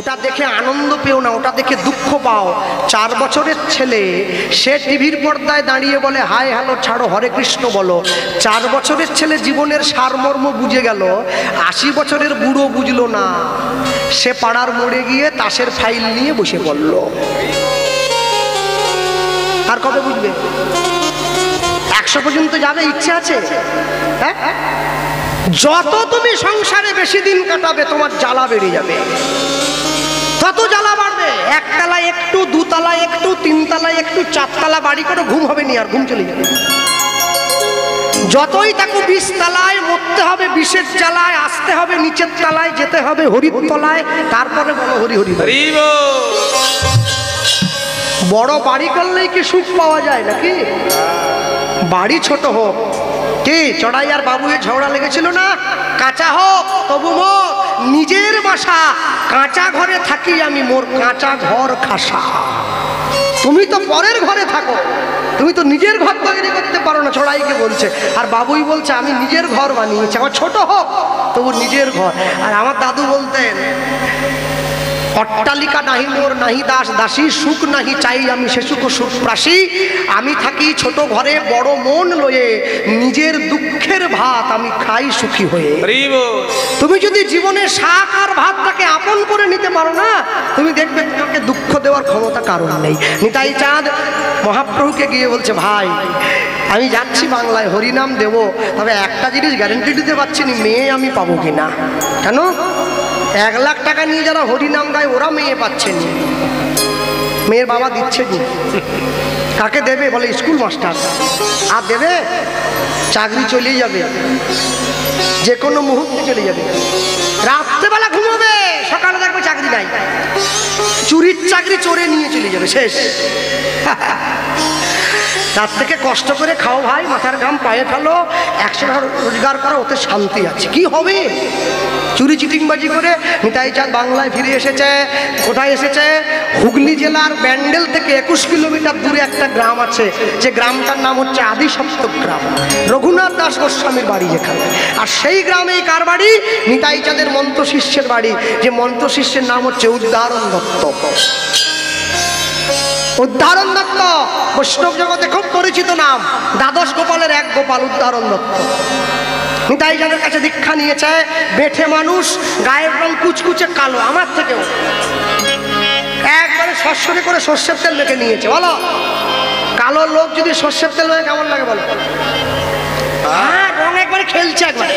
ওটা দেখে আনন্দ পেও না, ওটা দেখে দুঃখ পাও। 4 বছরের ছেলে সে টিভির পর্দায় দাঁড়িয়ে বলে হাই হ্যালো ছাড়ো হরে কৃষ্ণ বলো। 4 বছরের ছেলে জীবনের সারমর্ম বুঝে গেল, 80 বছরের বুড়ো বুঝলো না। সে পাড়ার মোড়ে গিয়ে তাসের ফাইল নিয়ে বসে পড়ল। আর কবে বুঝবে? 100 পর্যন্ত যাবে ইচ্ছে আছে? হ্যাঁ, যত তুমি সংসারে বেশি দিন কাটাবে তোমার জ্বালা বেড়ে যাবে, তত জ্বালা বাড়বে। 1 তলায় একটু, 2 তলায় একটু, 3 তলায় একটু, 4 তলা বাড়ি করে ঘুম হবে নি, আর ঘুম চলে যাবে। যতই তাকে 20 তলায় মরতে হবে, 20-এর জ্বালায় আসতে হবে, নিচের তলায় যেতে হবে হরির তলায়, তারপরে বলো হরি হরি হরি। বড় বাড়ি করলেই কি সুখ পাওয়া যায় নাকি? বাড়ি ছোট হোক, কি চড়াই আর বাবুয়ে ঝগড়া লেগেছিল না? কাঁচা হোক তবু মোর নিজের বাসা, কাঁচা ঘরে থাকি আমি, মোর কাঁচা ঘর খাসা। তুমি তো পরের ঘরে থাকো, তুমি তো নিজের ঘর তৈরি করতে পারো না, চড়াইকে বলছে। আর বাবুই বলছে আমি নিজের ঘর বানিয়েছি, আমার ছোট হোক তবু নিজের ঘর। আর আমার দাদু বলতেন অট্টালিকা নাহি মোর নাহি দাস দাসী, সুখ নাহি চাই আমি সে সুখ সুখ প্রাসী। আমি থাকি ছোট ঘরে বড় মন লয়ে, নিজের দুঃখের ভাত আমি খাই সুখী হয়ে। তুমি যদি জীবনে শাক আর ভাতটাকে আপন করে নিতে পারো না, তুমি দেখবে তোমাকে দুঃখ দেওয়ার ক্ষমতা কারণ নেই। নিতাই চাঁদ মহাপ্রভুকে গিয়ে বলছে ভাই আমি যাচ্ছি বাংলায় হরিনাম দেব, তবে একটা জিনিস গ্যারেন্টি দিতে পারছি না, মেয়ে আমি পাবো কিনা। কেন? 1 লাখ টাকা নিয়ে যারা হরিনাম গায় ওরা মেয়ে পাচ্ছেন, মেয়ের বাবা দিচ্ছে নি। কাকে দেবে? বলে স্কুল মাস্টার। আর দেবে? চাকরি চলে যাবে, যে কোনো মুহূর্তে চলে যাবে। রাত্রেবেলা ঘুমাবে, সকালে দেখবে চাকরি নাই, চুরির চাকরি চোরে নিয়ে চলে যাবে, শেষ। তার থেকে কষ্ট করে খাও ভাই, মাথার ঘাম পায়ে ফেলো, 100 টাকা রোজগার করো, ওতে শান্তি আছে। কি হবে? চুরি চিটিংবাজি করে নিতাই চাঁদ বাংলায় ফিরে এসেছে। কোথায় এসেছে? হুগলি জেলার ব্যান্ডেল থেকে 21 কিলোমিটার দূরে একটা গ্রাম আছে, যে গ্রামটার নাম হচ্ছে আদিসপ্তক গ্রাম, রঘুনাথ দাস গোস্বামীর বাড়ি যেখানে। আর সেই গ্রামেই কার বাড়ি? নিতাই চাঁদের মন্ত্র শিষ্যের বাড়ি, যে মন্ত্র শিষ্যের নাম হচ্ছে উদ্ধারণ দত্ত। উদ্ধারণ দত্ত বৈষ্ণব জগতে খুব পরিচিত নাম, দ্বাদশ গোপালের এক গোপাল উদ্ধারণ দত্ত। নিতাই চাঁদের কাছে দীক্ষা নিয়েছে, বেঠে মানুষ, গায়ের রং কুচকুচে কালো, আমার থেকেও। একবারে সরষরে করে সর্ষের তেল মেখে নিয়েছে। বলো কালো লোক যদি সর্ষের তেল মেখে কেমন লাগে বলো? হ্যাঁ, রং একবারে খেলছে, একবারে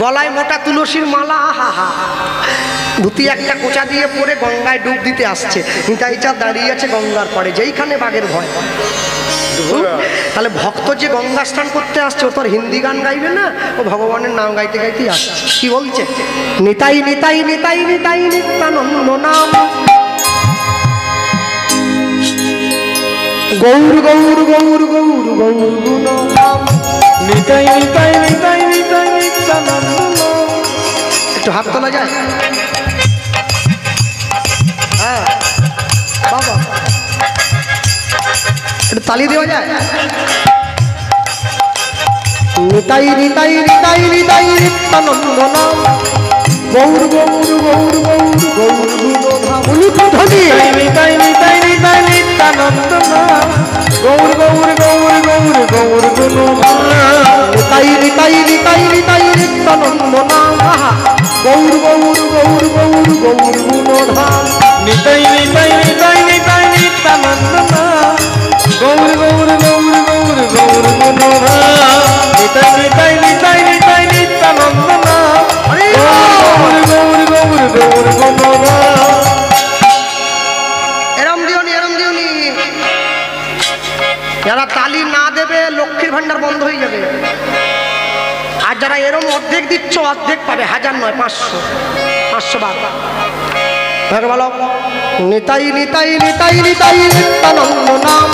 গলায় মোটা তুলসীর মালা, হা হা। ধুতি একটা কোচা দিয়ে পরে গঙ্গায় ডুব দিতে আসছে। নিতাই চাঁদ দাঁড়িয়ে আছে গঙ্গার পরে, যেইখানে বাঘের ভয়। তাহলে ভক্ত যে গঙ্গা স্নান করতে আসছে, ও তো হিন্দি গান গাইবে না, ও ভগবানের নাম গাইতে গাইতেই আসছে। কি বলছে? নিতাই নিতাই নিতাই নিতাই নিত্যানন্দ নাম, গৌর গৌর গৌর গৌর গৌর গুণ নাম, নিতাই নিতাই নিতাই নিতাই নিত্যানন্দ নাম। একটু হাত তোলা যায়? হ্যাঁ বাবা, একটু তালি দেওয়া যায়? নিতাই নিতাই নিতাই নিতাই নিত্যানন্দ নাম, গৌর গৌর গৌর গৌর গৌর গুণ নাম। নিতাই নিতাই নিতাই নিতাই নিত্যানন্দ নাম, গৌর গৌর গৌর গৌর গৌর গুণ নাম। নিতাই নিতাই নিতাই নিতাই নিত্যানন্দ নাম, গৌর গৌর গৌর গৌর গৌর গুণ নাম। নিতাই নিতাই নিতাই নিতাই নিত্যানন্দ নাম, গৌর গৌর গৌর গৌর গৌর গুণ নাম। নিতাই নিতাই নিতাই নিতাই নিত্যানন্দ নাম, গৌর গৌর গৌর গৌর গুণ নাম। এরম দিওনি, এরম দিওনি। যারা তালি না দেবে লক্ষ্মীর ভান্ডার বন্ধ হয়ে যাবে। আর যারা এরম অর্ধেক দিচ্ছ, অর্ধেক পাবে, 1000 নয় 500, 500 বার। বলো নিতাই নিতাই নিতাই নিতাই নিত্যানন্দ নাম,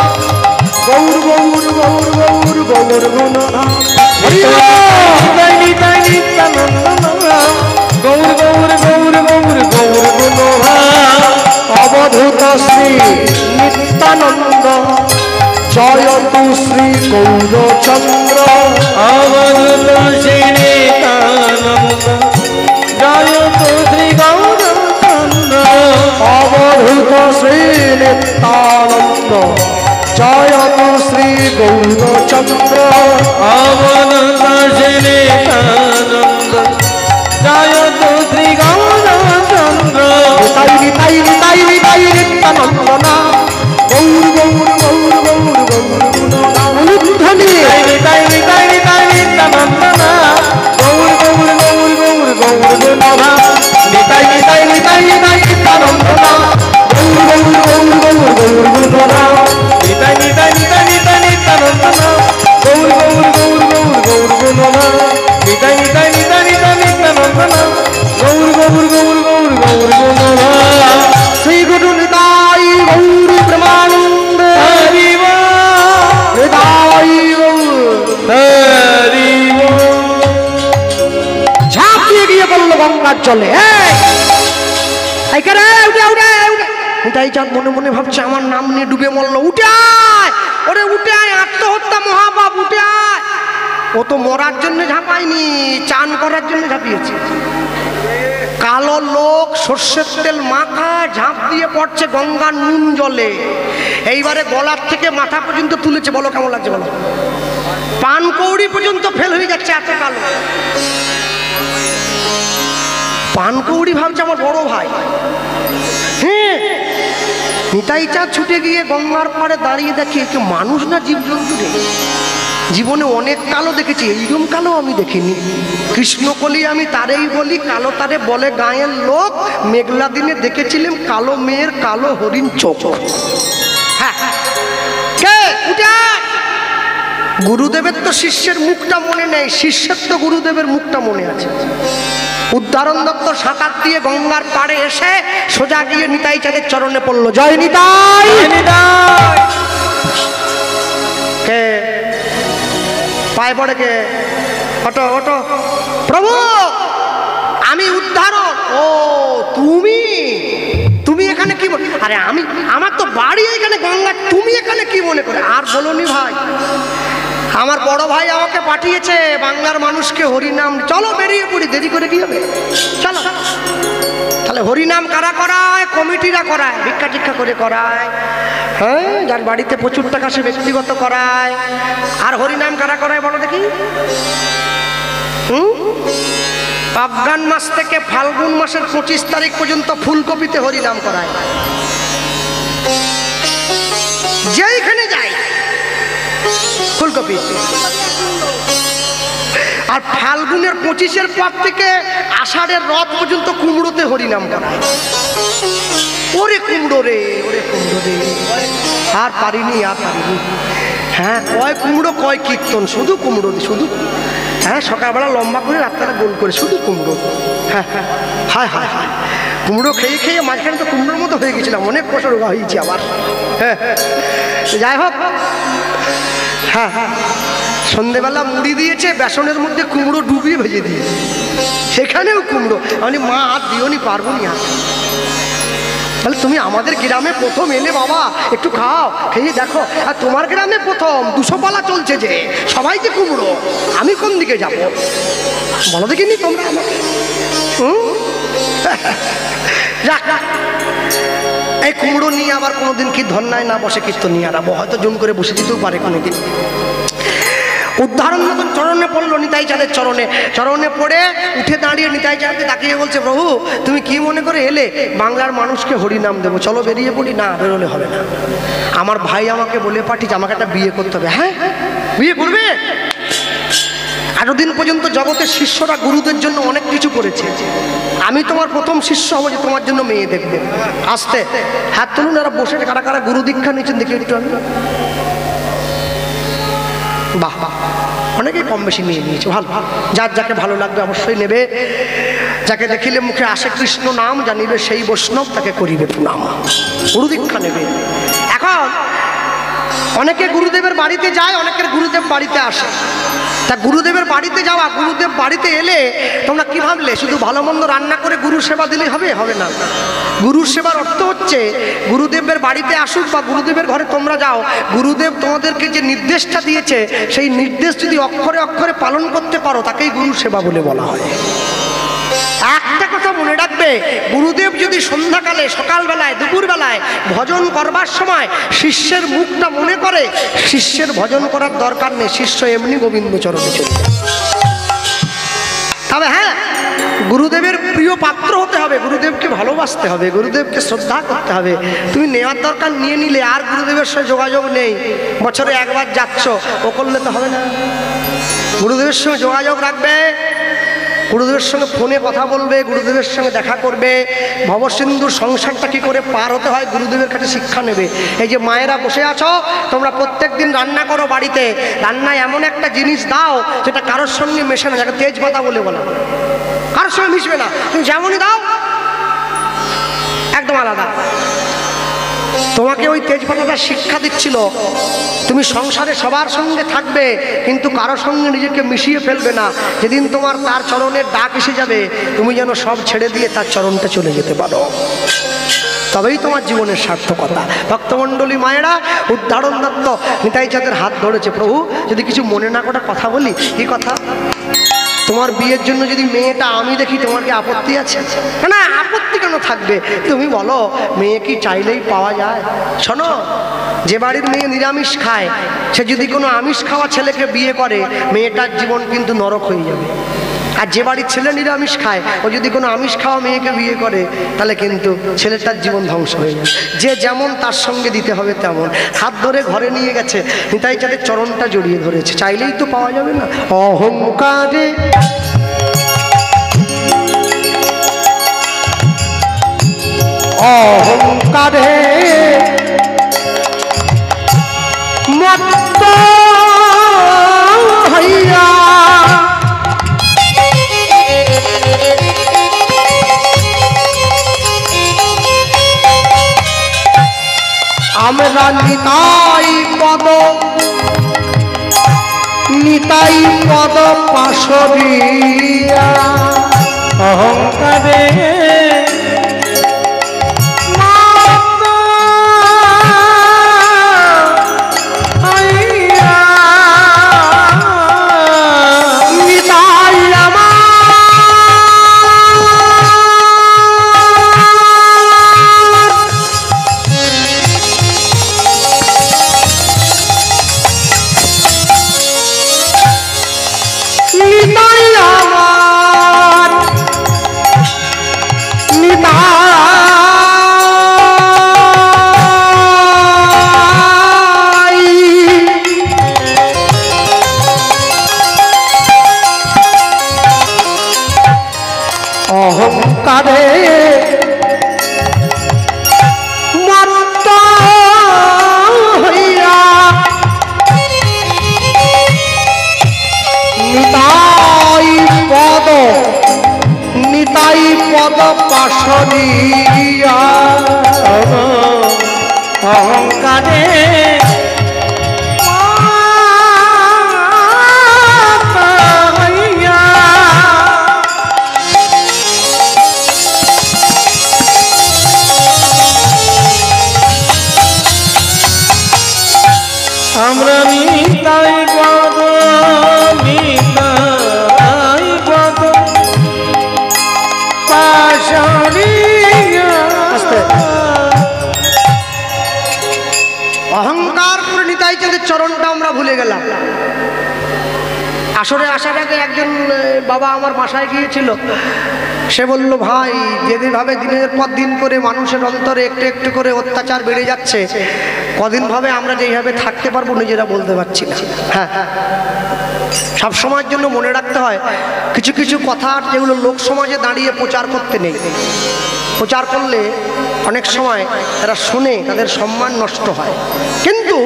গৌর গৌর গৌর গৌর গৌর গুণ নাম। নিতাই নিতাই নিত্যানন্দ নাম, গৌর গৌর গৌর গৌর গৌর গুণ নাম। অবধূত শ্রী নিত্যানন্দ, জয়তু শ্রী গৌরচন্দ্র। অবধূত শ্রী নিত্যানন্দ, জয়তু শ্রী গৌরচন্দ্র। তো শ্রী নিত্যানন্দ, জয় তো শ্রী গৌরচন্দ্র, অবনত শ্রী নিত্যানন্দ, জয় তো শ্রী গৌরচন্দ্র। নিতাই নিতাই নিতাই নিত্যানন্দ না, গৌর গৌর গৌর গৌর গৌর উলুধ্বনি, নিতাই নিতাই নিতাই নিত্যানন্দ না, গৌর গৌর গৌর গৌর গৌর গুণধা। নিতাই নিতাই নিতাই নিতাই নিত্যানন্দ না, গৌর গৌর গৌর গৌর গৌর গুণধা। নিতাই নিতাই নিতাই নিতাই নিত্যানন্দ না, গৌর গৌর গৌর গৌর গৌর গুণধা। নিতাই নিতাই নিতাই নিতাই নিত্যানন্দ না, গৌর গৌর গৌর গৌর গৌর গুণধা। শ্রী গুরু নিতাই গৌর প্রেমানন্দ, হরি বল, নিতাই গৌর। হরি বল। ঝাঁপিয়ে গিয়ে বললো গঙ্গার জলে, নিতাই চাঁদ মনে মনে ভাবছে আমার নাম নিয়ে ডুবে মরলো, উঠে আয় ওরে উঠে আয়, আত্মহত্যা মহাপাপ, উঠে আয়। ও তো মরার জন্য ঝাঁপায়নি, চান করার জন্য ঝাঁপিয়েছে। কালো লোক সর্ষের তেল মাথা ঝাঁপ দিয়ে পড়ছে গঙ্গার নুন জলে। এইবারে গলার থেকে মাথা পর্যন্ত তুলেছে, বলো কেমন লাগছে বলো। পানকৌড়ি পর্যন্ত ফেল হয়ে যাচ্ছে, এত কালো। পানকৌড়ি ভাবছে আমার বড় ভাই। হ্যাঁ, নিতাই চাঁদ ছুটে গিয়ে গঙ্গার পাড়ে দাঁড়িয়ে দেখে কি মানুষ না জীবজন্তু রে। জীবনে অনেক কালো দেখেছি, এইরকম কালো আমি দেখিনি। কৃষ্ণকলি আমি তারেই বলি, কালো তারে বলে গাঁয়ের লোক। মেঘলা দিনে দেখেছিলাম কালো মেয়ের কালো হরিণ চোখ। হ্যাঁ, কে উঠে আয়। গুরুদেবের তো শিষ্যের মুখটা মনে নেই, শিষ্যের তো গুরুদেবের মুখটা মনে আছে। উদ্ধারণ দত্ত সাঁতার দিয়ে গঙ্গার পাড়ে এসে সোজা গিয়ে নিতাই চাঁদের চরণে পড়লো, জয় নিতাই। কে পায়ে পড়ে, কে ওটো ওটো, প্রভু আমি উদ্ধারণ। ও তুমি, তুমি এখানে কি? আরে আমি, আমার তো বাড়ি এখানে গঙ্গা, তুমি এখানে কি মনে করে? আর বলনি ভাই, আমার বড় ভাই আমাকে পাঠিয়েছে বাংলার মানুষকে হরিনাম। চলো বেরিয়ে পড়ি, দেরি করে কি হবে, চলো। তাহলে হরিনাম কারা করায়? কমিটিরা করায়, ভিক্ষা টিক্ষা করে করায়। হ্যাঁ, যার বাড়িতে প্রচুর টাকা সে ব্যক্তিগত করায়। আর হরিনাম কারা করায় বলো দেখি? অজ্ঞান মাস থেকে ফাল্গুন মাসের 25 তারিখ পর্যন্ত ফুলকপিতে হরিনাম করায়। যেইখানে যায় ফুলকপি। আর ফাল্গুনের 25-এর পর থেকে আষাঢ়ের রথ পর্যন্ত কুমড়োতে হরিনাম করায়। ওরে কুমড়ো রে, ওরে কুমড়ো রে, আর পারিনি, আর পারিনি। হ্যাঁ, কয় কুমড়ো কয় কীর্তন, শুধু কুমড়ো, শুধু। হ্যাঁ, সকালবেলা লম্বা করে রাত্রেবেলা গোল করে, শুধু কুমড়ো। হ্যাঁ হ্যাঁ, হায় হায় হায়, কুমড়ো খেয়ে খেয়ে মাঝখানে তো কুমড়োর মতো হয়ে গেছিলাম, অনেক কষ্ট হয়েছি আবার। হ্যাঁ, যাই হোক। হ্যাঁ হ্যাঁ, সন্ধেবেলা মুড়ি দিয়েছে, বেসনের মধ্যে কুমড়ো ডুবিয়ে ভেজে দিয়েছে, সেখানেও কুমড়ো। আমি মা হাত দিওনি, পারবো নি হাত। তাহলে তুমি আমাদের গ্রামে প্রথম এলে বাবা, একটু খাও, খেয়ে দেখো। আর তোমার গ্রামে প্রথম 200 পালা চলছে যে, সবাই যে কুমড়ো, আমি কোন দিকে যাব বলো দেখিনি তোমরা আমাকে? এই কুমড়ো নিয়ে আবার কোনোদিন কি ধন্যায় না বসে কীর্তন নিয়ে আরাবো, হয়তো জুম করে বসে দিতেও পারে কোনোদিন। উদ্ধারণ মতন চরণে পড়লো নিতাই চাঁদের চরণে। চরণে পড়ে উঠে দাঁড়িয়ে নিতাই চাঁদকে তাকিয়ে বলছে, প্রভু তুমি কি মনে করে এলে? বাংলার মানুষকে হরিনাম দেবো, চলো বেরিয়ে পড়ি। না, বেরোলে হবে না, আমার ভাই আমাকে বলে পাঠিয়েছে আমাকে একটা বিয়ে করতে হবে। হ্যাঁ, বিয়ে করবে? এতদিন পর্যন্ত জগতের শিষ্যরা গুরুদের জন্য অনেক কিছু করেছে, আমি তোমার প্রথম শিষ্য হবো যে তোমার জন্য মেয়ে দেখবে। আসতে হাত তুলুন, এরা বসে কারা কারা গুরু দীক্ষা নিয়েছেন দেখি একটু। আমি বাহ বাহ, অনেকেই কম বেশি নিয়ে নিয়েছে, ভালো। যার যাকে ভালো লাগবে অবশ্যই নেবে। যাকে দেখিলে মুখে আসে কৃষ্ণ নাম, জানিবে সেই বৈষ্ণব, তাকে করিবে প্রণাম। গুরু দীক্ষা নেবে। এখন অনেকে গুরুদেবের বাড়িতে যায়, অনেকের গুরুদেব বাড়িতে আসে। তা গুরুদেবের বাড়িতে যাওয়া, গুরুদেব বাড়িতে এলে তোমরা কি ভাবলে শুধু ভালো মন্দ রান্না করে গুরু সেবা দিলেই হবে? হবে না। গুরুর সেবার অর্থ হচ্ছে গুরুদেবের বাড়িতে আসুক বা গুরুদেবের ঘরে তোমরা যাও, গুরুদেব তোমাদেরকে যে নির্দেশটা দিয়েছে সেই নির্দেশ যদি অক্ষরে অক্ষরে পালন করতে পারো, তাকেই গুরু সেবা বলে বলা হয়। একটা কথা মনে রাখবে, গুরুদেব যদি সন্ধ্যাকালে, সকালবেলায়, দুপুরবেলায় ভজন করবার সময় শিষ্যের মুখটা মনে করে, শিষ্যের ভজন করার দরকার নেই, শিষ্য এমনি গোবিন্দ চরণে চলে যায়। তবে হ্যাঁ, গুরুদেবের প্রিয় পাত্র হতে হবে, গুরুদেবকে ভালোবাসতে হবে, গুরুদেবকে শ্রদ্ধা করতে হবে। তুমি নেওয়ার দরকার নিয়ে নিলে আর গুরুদেবের সঙ্গে যোগাযোগ নেই, বছরে একবার যাচ্ছ, ও করলে তো হবে না। গুরুদেবের সঙ্গে যোগাযোগ রাখবে, গুরুদেবের সঙ্গে ফোনে কথা বলবে, গুরুদেবের সঙ্গে দেখা করবে। ভবসিন্ধুর সংসারটা কি করে পার হতে হয় গুরুদেবের কাছে শিক্ষা নেবে। এই যে মায়েরা বসে আছো, তোমরা প্রত্যেক দিন রান্না করো বাড়িতে, রান্নায় এমন একটা জিনিস দাও যেটা কারোর সঙ্গে মেশে না, যাকে তেজপাতা বলে বলা, কারোর সঙ্গে মিশবে না, তুমি যেমনই দাও একদম আলাদা। তোমাকে ওই তেজপাতাটা শিক্ষা দিচ্ছিল, তুমি সংসারে সবার সঙ্গে থাকবে কিন্তু কারোর সঙ্গে নিজেকে মিশিয়ে ফেলবে না। যেদিন তোমার তার চরণের ডাক এসে যাবে, তুমি যেন সব ছেড়ে দিয়ে তার চরণটা চলে যেতে পারো, তবেই তোমার জীবনের সার্থকতা। ভক্তমণ্ডলী মায়েরা, উদ্ধারণ দত্ত নিতাই চাঁদের হাত ধরেছে। প্রভু, যদি কিছু মনে না করার কথা বলি, কি কথা? তোমার বিয়ের জন্য যদি মেয়েটা আমি দেখি, তোমার কি আপত্তি আছে? না, আপত্তি কেন থাকবে? তুমি বলো, মেয়ে কি চাইলেই পাওয়া যায়? শোনো, যে বাড়ির মেয়ে নিরামিষ খায়, সে যদি কোনো আমিষ খাওয়া ছেলেকে বিয়ে করে, মেয়েটার জীবন কিন্তু নরক হয়ে যাবে। আর যে বাড়ির ছেলে নিরামিষ খায়, ও যদি কোনো আমিষ খাওয়া মেয়েকে বিয়ে করে, তাহলে কিন্তু ছেলেটার জীবন ধ্বংস হয়ে যাবে। যে যেমন তার সঙ্গে দিতে হবে তেমন। হাত ধরে ঘরে নিয়ে গেছে, নিতাই চাঁদের চরণটা জড়িয়ে ধরেছে, চাইলেই তো পাওয়া যাবে না। অহংকারে অহংকারে মত্ত হইয়া আমরা নিতাই পদ পাশরিয়া অহংকারে অহংকারে মত্ত হইয়া নিতাই পদ পাশরিয়া অহংকারে আমরা নিতাই পদ পাশরিয়া। অহংকার করে নিতাই চাঁদের চরণটা আমরা ভুলে গেলাম। আসরে আসার আগে একজন বাবা আমার বাসায় গিয়েছিল, সে বলল, ভাই, যেভাবে দিনের পর দিন করে মানুষের অন্তরে একটু একটু করে অত্যাচার বেড়ে যাচ্ছে, কদিন ভাবে আমরা যেভাবে থাকতে পারবো নিজেরা বলতে পারছি না। হ্যাঁ, সব সময়ের জন্য মনে রাখতে হয়, কিছু কিছু কথা যেগুলো লোক সমাজে দাঁড়িয়ে প্রচার করতে নেই। প্রচার করলে অনেক সময় তারা শুনে, তাদের সম্মান নষ্ট হয়। কিন্তু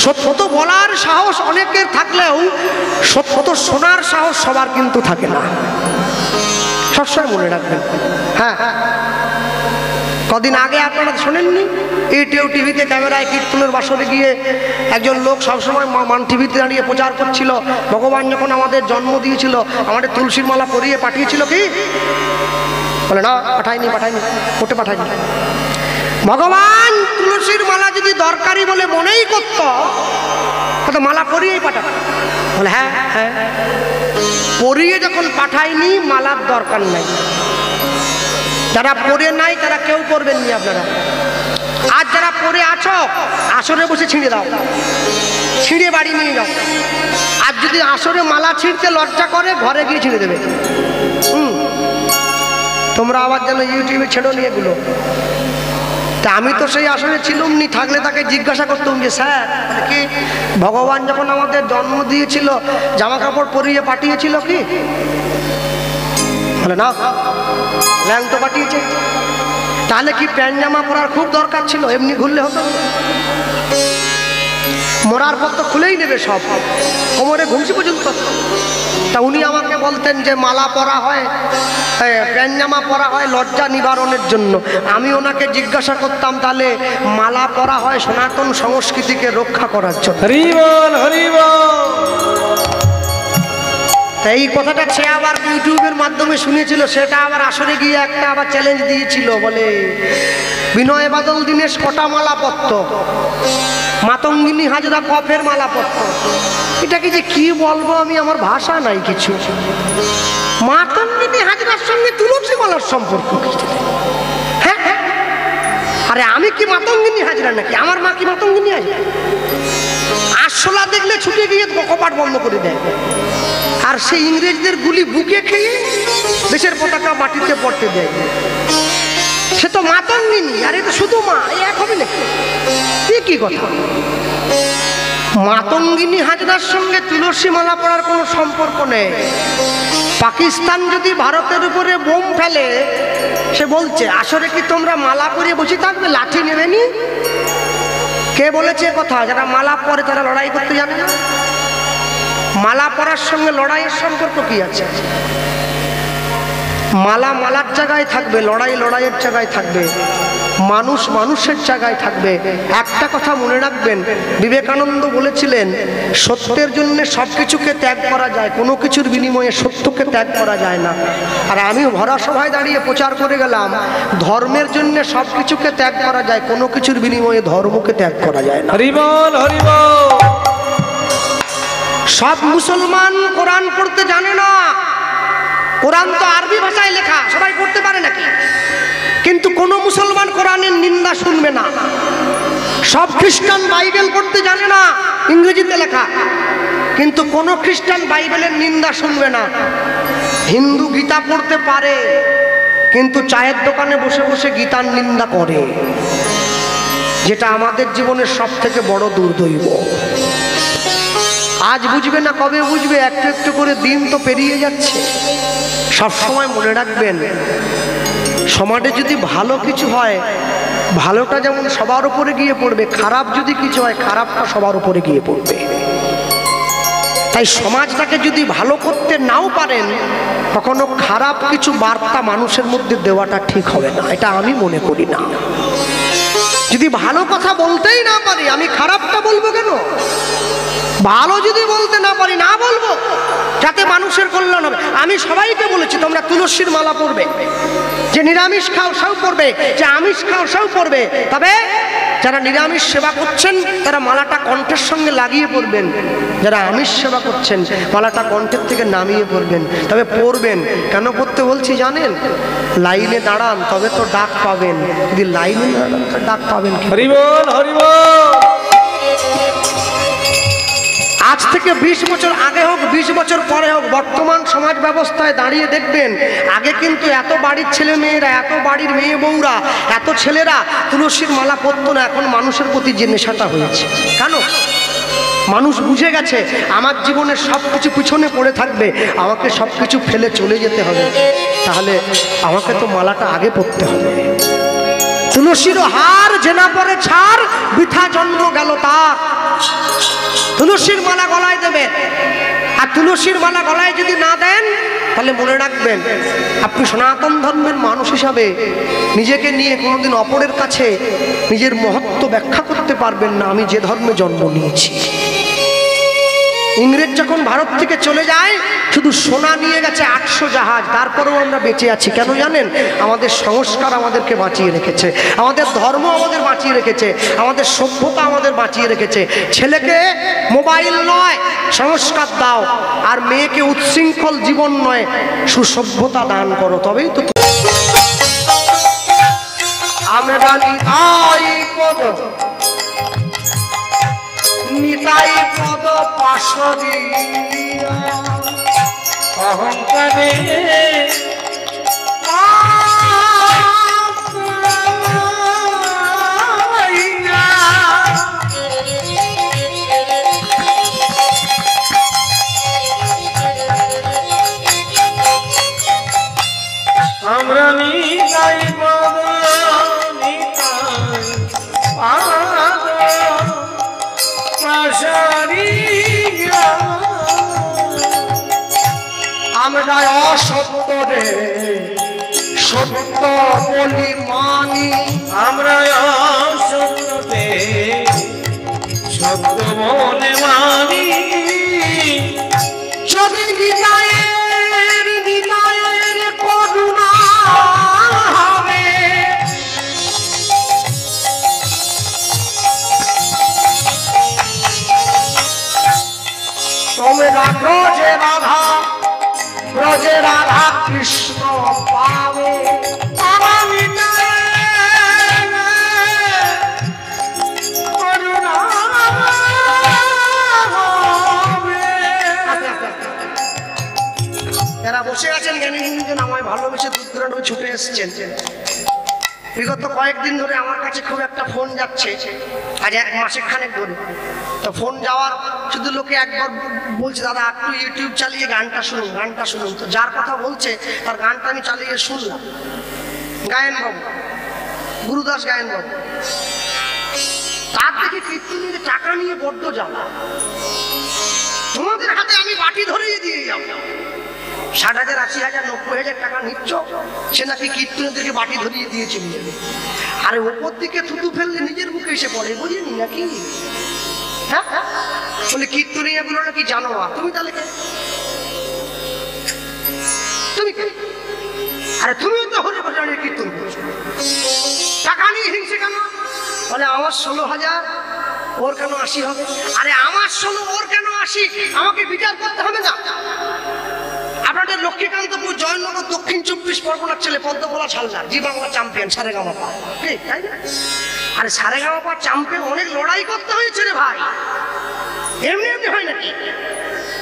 সত্য বলার সাহস অনেকের থাকলেও সত্য শোনার সাহস সবার কিন্তু থাকে না, সবসময় মনে রাখবেন। হ্যাঁ, কদিন আগে আপনারা শোনেননি, ইউটিউব টিভিতে ক্যামেরায় কীর্তনের বাসরে গিয়ে একজন লোক সবসময় মান টিভিতে দাঁড়িয়ে প্রচার করছিল, ভগবান যখন আমাদের জন্ম দিয়েছিল আমাদের তুলসীর মালা পরিয়ে পাঠিয়েছিল, কি বলে? না, পাঠায়নি, ওটা পাঠায়নি। ভগবান তুলসীর মালা যদি দরকারি বলে মনেই করত তো মালা পরিয়েই পাঠাবে। বলে হ্যাঁ হ্যাঁ, পরিয়ে যখন পাঠায়নি মালার দরকার নাই। যারা পরে নাই তারা কেউ করবেন নি আপনারা। আর যারা পরে আছো আসরে বসে ছিঁড়ে দাও, ছিঁড়ে বাড়ি নিয়ে যাও। আর যদি আসরে মালা ছিঁড়তে লজ্জা করে ঘরে গিয়ে ছিঁড়ে দেবে। তোমরা আবার যেন ইউটিউবে ছেড়ো নিয়ে এগুলো। তা আমি তো সেই আসরে ছিলুম নি, থাকলে তাকে জিজ্ঞাসা করতাম যে স্যার কি ভগবান যখন আমাদের জন্ম দিয়েছিল জামা কাপড় পরিয়ে পাঠিয়েছিল কি? বলে না, ল্যাং তো পাঠিয়েছে। তাহলে কি প্যান্ট জামা পরার খুব দরকার ছিল? এমনি ঘুরলে হতো? মরার পর তো খুলেই নেবে সব, কোমরে ঘুমসি পর্যন্ত। তা উনি আমাকে বলতেন যে মালা পরা হয়, প্যান্ট জামা পরা হয় লজ্জা নিবারণের জন্য। আমি ওনাকে জিজ্ঞাসা করতাম তাহলে মালা পরা হয় সনাতন সংস্কৃতিকে রক্ষা করার জন্য। হরি বল হরি বল। এই কথাটা সে আবার ইউটিউবের মাধ্যমে শুনেছিল, সেটা আবার আসরে গিয়ে একটা আবার চ্যালেঞ্জ দিয়েছিল। বলে বিনয় বাদল দীনেশ কটা মালা পরত, মাতঙ্গিনী হাজরা কফের মালা পরত। এটাকে যে কি বলবো আমি, আমার ভাষা নাই কিছু। মাতঙ্গিনী হাজরার সঙ্গে তুলসী মালার সম্পর্ক কি? হ্যাঁ, আরে আমি কি মাতঙ্গিনী হাজরা নাকি? আমার মা কি মাতঙ্গিনী হাজরা? আরশোলা দেখলে ছুটে গিয়ে কপাট বন্ধ করে দেয়। আর সেই ইংরেজদের গুলি বুকে খেয়ে দেশের পতাকা মাটিতে পড়তে দেয়। সে তো মাতঙ্গিনী, আর এটা শুধু মা, এক হবে নাকি? কি কথা? মাতঙ্গিনী হাজরার সঙ্গে তুলসী মালা পড়ার কোনো সম্পর্ক নেই। পাকিস্তান যদি ভারতের উপরে বোম ফেলে, সে বলছে আসরে কি তোমরা মালা পরিয়ে বসে থাকবে, লাঠি নেবেনি? কে বলেছে কথা? যারা মালা পরে তারা লড়াই করতে জানে না। মালা পরার সঙ্গে লড়াইয়ের সম্পর্ক কি আছে? মালা মালার জায়গায় থাকবে, লড়াই লড়াইয়ের জায়গায় থাকবে, মানুষ মানুষের জায়গায় থাকবে। একটা কথা মনে রাখবেন, বিবেকানন্দ বলেছিলেন সত্যের জন্য সব কিছুকে ত্যাগ করা যায়, কোনো কিছুর বিনিময়ে সত্যকে ত্যাগ করা যায় না। আর আমি ভরা সভায় দাঁড়িয়ে প্রচার করে গেলাম ধর্মের জন্য সব কিছুকে ত্যাগ করা যায়, কোনো কিছুর বিনিময়ে ধর্মকে ত্যাগ করা যায় না। হরি বল হরি বল। সব মুসলমান কোরআন পড়তে জানে না। কোরআন তো আরবি ভাষায় লেখা, সবাই পড়তে পারে নাকি? কিন্তু কোন মুসলমান কোরআনের নিন্দা শুনবে না। সব খ্রিস্টান বাইবেল পড়তে জানে না, ইংরেজিতে লেখা, কিন্তু কোন খ্রিস্টান বাইবেলের নিন্দা শুনবে না। হিন্দু গীতা পড়তে পারে, কিন্তু চায়ের দোকানে বসে বসে গীতার নিন্দা করে, যেটা আমাদের জীবনের সব থেকে বড় দুর্দৈব। আজ বুঝবে না কবে বুঝবে, একটু একটু করে দিন তো পেরিয়ে যাচ্ছে। সব সময় মনে রাখবেন সমাজে যদি ভালো কিছু হয়, ভালোটা যেমন সবার উপরে গিয়ে পড়বে, খারাপ যদি কিছু হয় খারাপটা সবার উপরে গিয়ে পড়বে। তাই সমাজটাকে যদি ভালো করতে নাও পারেন, কখনো খারাপ কিছু বার্তা মানুষের মধ্যে দেওয়াটা ঠিক হবে না, এটা আমি মনে করি না। যদি ভালো কথা বলতেই না পারি, আমি খারাপটা বলবো কেন? ভালো যদি বলতে না পারি, না বলবো, যাতে মানুষের কল্যাণ হবে। আমি সবাইকে বলেছি তোমরা তুলসীর মালা পরবে, যে নিরামিষ খাও সেও পরবে, যে আমিষ খাও সেও পরবে। তবে যারা নিরামিষ সেবা করছেন তারা মালাটা কণ্ঠের সঙ্গে লাগিয়ে পরবেন, যারা আমিষ সেবা করছেন মালাটা কণ্ঠের থেকে নামিয়ে পরবেন। তবে পরবেন কেন পড়তে বলছি জানেন? লাইনে দাঁড়ান তবে তো ডাক পাবেন, যদি লাইনে দাঁড়ান তো ডাক পাবেন। হরি বল হরি বল। আজ থেকে 20 বছর আগে হোক, 20 বছর পরে হোক, বর্তমান সমাজ ব্যবস্থায় দাঁড়িয়ে দেখবেন আগে কিন্তু এত বাড়ির ছেলে মেয়েরা, এত বাড়ির মেয়ে বউরা, এত ছেলেরা তুলসীর মালা পরতো না। এখন মানুষের প্রতি যে নেশাটা হয়েছে, কেন? মানুষ বুঝে গেছে আমার জীবনের সব কিছু পিছনে পড়ে থাকবে, আমাকে সব কিছু ফেলে চলে যেতে হবে, তাহলে আমাকে তো মালাটা আগে পরতে হবে। তুলসীর হার জেনা পরে ছাড়, বৃথা জন্ম গেল তার। তুলসীর মালা গলায় দেবেন, আর তুলসীর মালা গলায় যদি না দেন তাহলে মনে রাখবেন আপনি সনাতন ধর্মের মানুষ হিসাবে নিজেকে নিয়ে কোনোদিন অপরের কাছে নিজের মহত্ব ব্যাখ্যা করতে পারবেন না, আমি যে ধর্মে জন্ম নিয়েছি। ইংরেজ যখন ভারত থেকে চলে যায় শুধু সোনা নিয়ে গেছে 800 জাহাজ, তারপরেও আমরা বেঁচে আছি। কেন জানেন? আমাদের সংস্কার আমাদেরকে বাঁচিয়ে রেখেছে, আমাদের ধর্ম আমাদের বাঁচিয়ে রেখেছে, আমাদের সভ্যতা আমাদের বাঁচিয়ে রেখেছে। ছেলেকে মোবাইল নয় সংস্কার দাও, আর মেয়েকে উচ্ছৃঙ্খল জীবন নয় সুসভ্যতা দান করো, তবেই তো। আমরা নিতাই পদ, নিতাই পদ পাশরি অহংকারে আমরা নিতাই পদ নিতাই পাদ পাশরিয়া। আমরা অসত্য রে সত্য বলি মানি, আমরা অসত্যতে সত্য বলে মানি। যদি হৃদয়ের হৃদয়ের করুণা হবে, তোমরা ব্রজে রাধা ব্রজে রাধা কৃষ্ণ পাবে। যারা বসে আছেন জ্ঞানী গুণীজন আমায় ভালোবেসে দূর দূরান্ত ছুটে এসেছেন, বিগত কয়েকদিন ধরে আমার কাছে খুব একটা ফোন যাচ্ছে, আজ 1 মাসের খানেক ধরে। তো ফোন যাওয়ার শুধু লোকে একবার বলছে দাদা একটু ইউটিউব চালিয়ে গানটা শুনুন, গানটা শুনুন। তো যার কথা বলছে তার গানটা আমি চালিয়ে শুনলাম। গায়েনবাবু, গুরুদাস গায়েনবাবু, তার থেকে কীর্তনের টাকা নিয়ে বড্ড জ্বালা। তোমাদের হাতে আমি বাটি ধরিয়ে দিয়ে যাবো, 60,000 80,000 90,000 টাকা নিচ্ছ, সে নাকি কীর্তনীদেরকে বাটি ধরিয়ে দিয়ে চলে যাবে। আরে ওপর দিকে থুতু ফেললে নিজের মুখে এসে পড়ে, বুঝিনি নাকি? হ্যাঁ, বলে কীর্তনী এগুলো নাকি জানো। তুমি তাহলে কে? তুমি কে? আরে তুমিও তো হরে ভজনে কীর্তন করছো, টাকা নিয়ে হিংসে কেন? বলে আমার 16,000, ওর কেন 80 হবে? আরে আমার 16 ওর কেন 80? আমাকে বিচার করতে হবে না? আপনাদের লক্ষ্মীকান্তপুর জয়নগর দক্ষিণ 24 পরগনার ছেলে পদ্মপলা ছালদার, জি বাংলা চ্যাম্পিয়ন সারেগামাপা, তাই না? আরে সারেগামাপা চ্যাম্পিয়ন অনেক লড়াই করতে হয়েছে রে ভাই, এমনি এমনি হয় নাকি?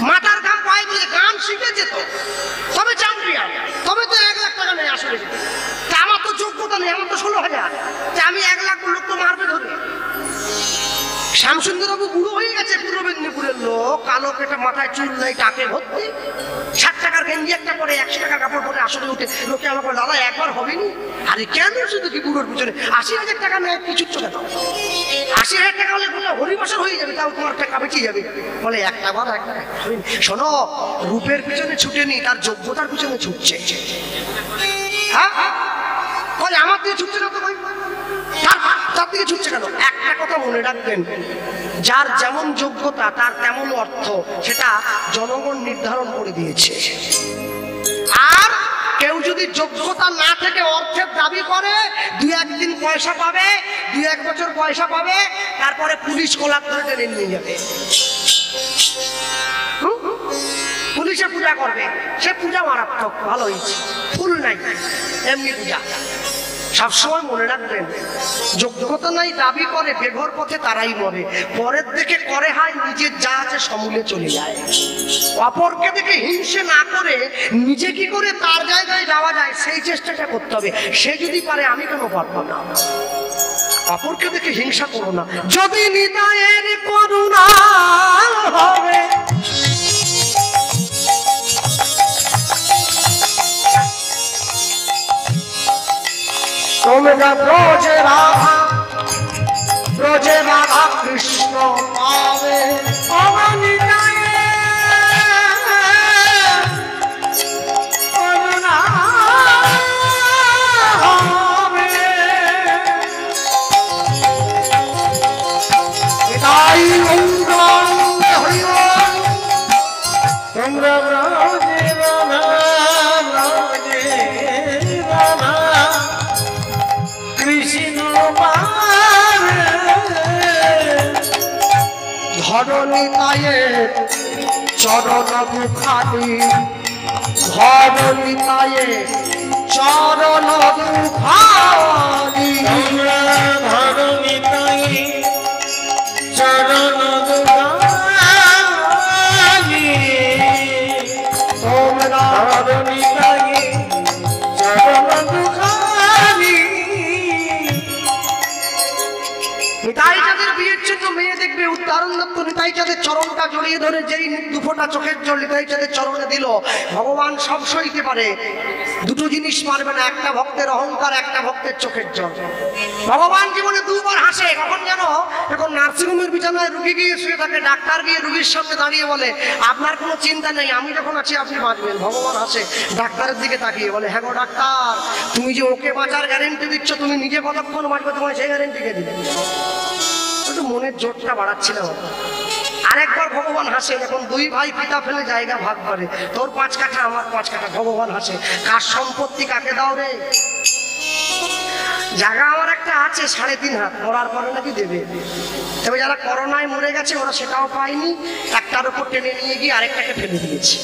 মাথার গান পায়ে বলে গান শিখেছে তো, তবে চ্যাম্পিয়ন, তবে তো 1 লাখ টাকা নেই আসলে। তা আমার তো যোগ্যতা নেই, আমার তো 16,000, তা আমি 1 লাখ লোক তো মারবে ধরে। শ্যামসুন্দরবাবু বুড়ো হয়ে গেছে, পূর্ব মেদিনীপুরের লোক, কালো কেটে মাথায় চুল নেই, টাকে ভর্তি, 60 টাকার গেঞ্জি একটা পরে 100 টাকার কাপড় পরে আসলে উঠে লোকে আমাকে দাদা একবার হবেনি। আরে কেন শুধু কি বুড়োর পিছনে 80,000 টাকা নেয়, কিছু চলে দাও, 80,000 টাকা হলে গোটা হরিবসর হয়ে যাবে, তাও তোমার টাকা বেঁচে যাবে। বলে একটা বার একটা শোনো, রূপের পিছনে ছুটেনি, তার যোগ্যতার পিছনে ছুটছে। হ্যাঁ, বলে আমার দিয়ে ছুটছে না তো ভাই, তার দিকে ছুটছে কেন? একটা কথা মনে রাখবেন, যার যেমন যোগ্যতা তার তেমন অর্থ, সেটা জনগণ নির্ধারণ করে দিয়েছে। আর কেউ যদি যোগ্যতা না থেকে অর্থের দাবি করে, 2-1 দিন পয়সা পাবে, 2-1 বছর পয়সা পাবে, তারপরে পুলিশ কোলাপ ধরে টেনে নিয়ে যাবে, পুলিশে পূজা করবে। সে পূজা মারাত্মক, ভালো হয়েছে, ফুল নাই, এমনি পূজা। সবসময় মনে রাখবেন, যোগ্যতা নাই দাবি করে বেঘর পথে তারাই মরে, পরের দেখে করে হয় নিজের যা আছে সমূলে চলে যায়। অপরকে দেখে হিংসে না করে নিজে কি করে তার জায়গায় যাওয়া যায় সেই চেষ্টাটা করতে হবে। সে যদি পারে, আমি কেন পারবো না? অপরকে দেখে হিংসা করো না, যদি হৃদয়ের করুণা হবে। তোমরা ব্রজে রাধা কৃষ্ণ পাবে, তাই তোমরা রাজে রাধা রাজে রাধা কৃষ্ণ ধরণী তায়ে চরণ দুখানি ধরণী তায়ে চরণ দুখানি তোমরা ধরণী তাই চরণ দুখানি তোমরা ধরণী তাই চরণ দুখানি নিতাই চাঁদের বিয়ের জন্য মেয়ে দেখবে উত্তরণ দত্ত নিতাই চাঁদের চরণটা জড়িয়ে ধরে যেই দুফোঁটা চোখের জল নিতাই চাঁদের চরণে দিল। ভগবান সব সইতে পারে, দুটো জিনিস পারবে না, একটা ভক্তের অহংকার, একটা ভক্তের চোখের জল। ভগবান জীবনে দুবার হাসে, কখন জানো? এখন নার্সিংহোমের বিছানায় রুগী গিয়ে শুয়ে থাকে, ডাক্তার গিয়ে রুগীর সামনে দাঁড়িয়ে বলে আপনার কোনো চিন্তা নেই, আমি যখন আছি আপনি বাঁচবেন। ভগবান হাসে, ডাক্তারের দিকে তাকিয়ে বলে হ্যাঁ গো ডাক্তার, তুমি যে ওকে বাঁচার গ্যারেন্টি দিচ্ছ, তুমি নিজে কতক্ষণ বাঁচবে তোমায় সেই গ্যারেন্টি কে দিলে? একটু মনের জোরটা বাড়াচ্ছিল। আরেকবার ভগবান হাসে, যখন দুই ভাই পিতা ফেলে জায়গা ভাগ করে, তোর 5 কাঠা আমার 5 কাঠা। ভগবান হাসে, কার সম্পত্তি কাকে দাও রে? জায়গা আমার একটা আছে 3.5 হাত, মরার পরে নাকি দেবে। তবে যারা করোনায় মরে গেছে ওরা সেটাও পায়নি, একটার উপর টেনে নিয়ে গিয়ে আরেকটাকে ফেলে দিয়েছে।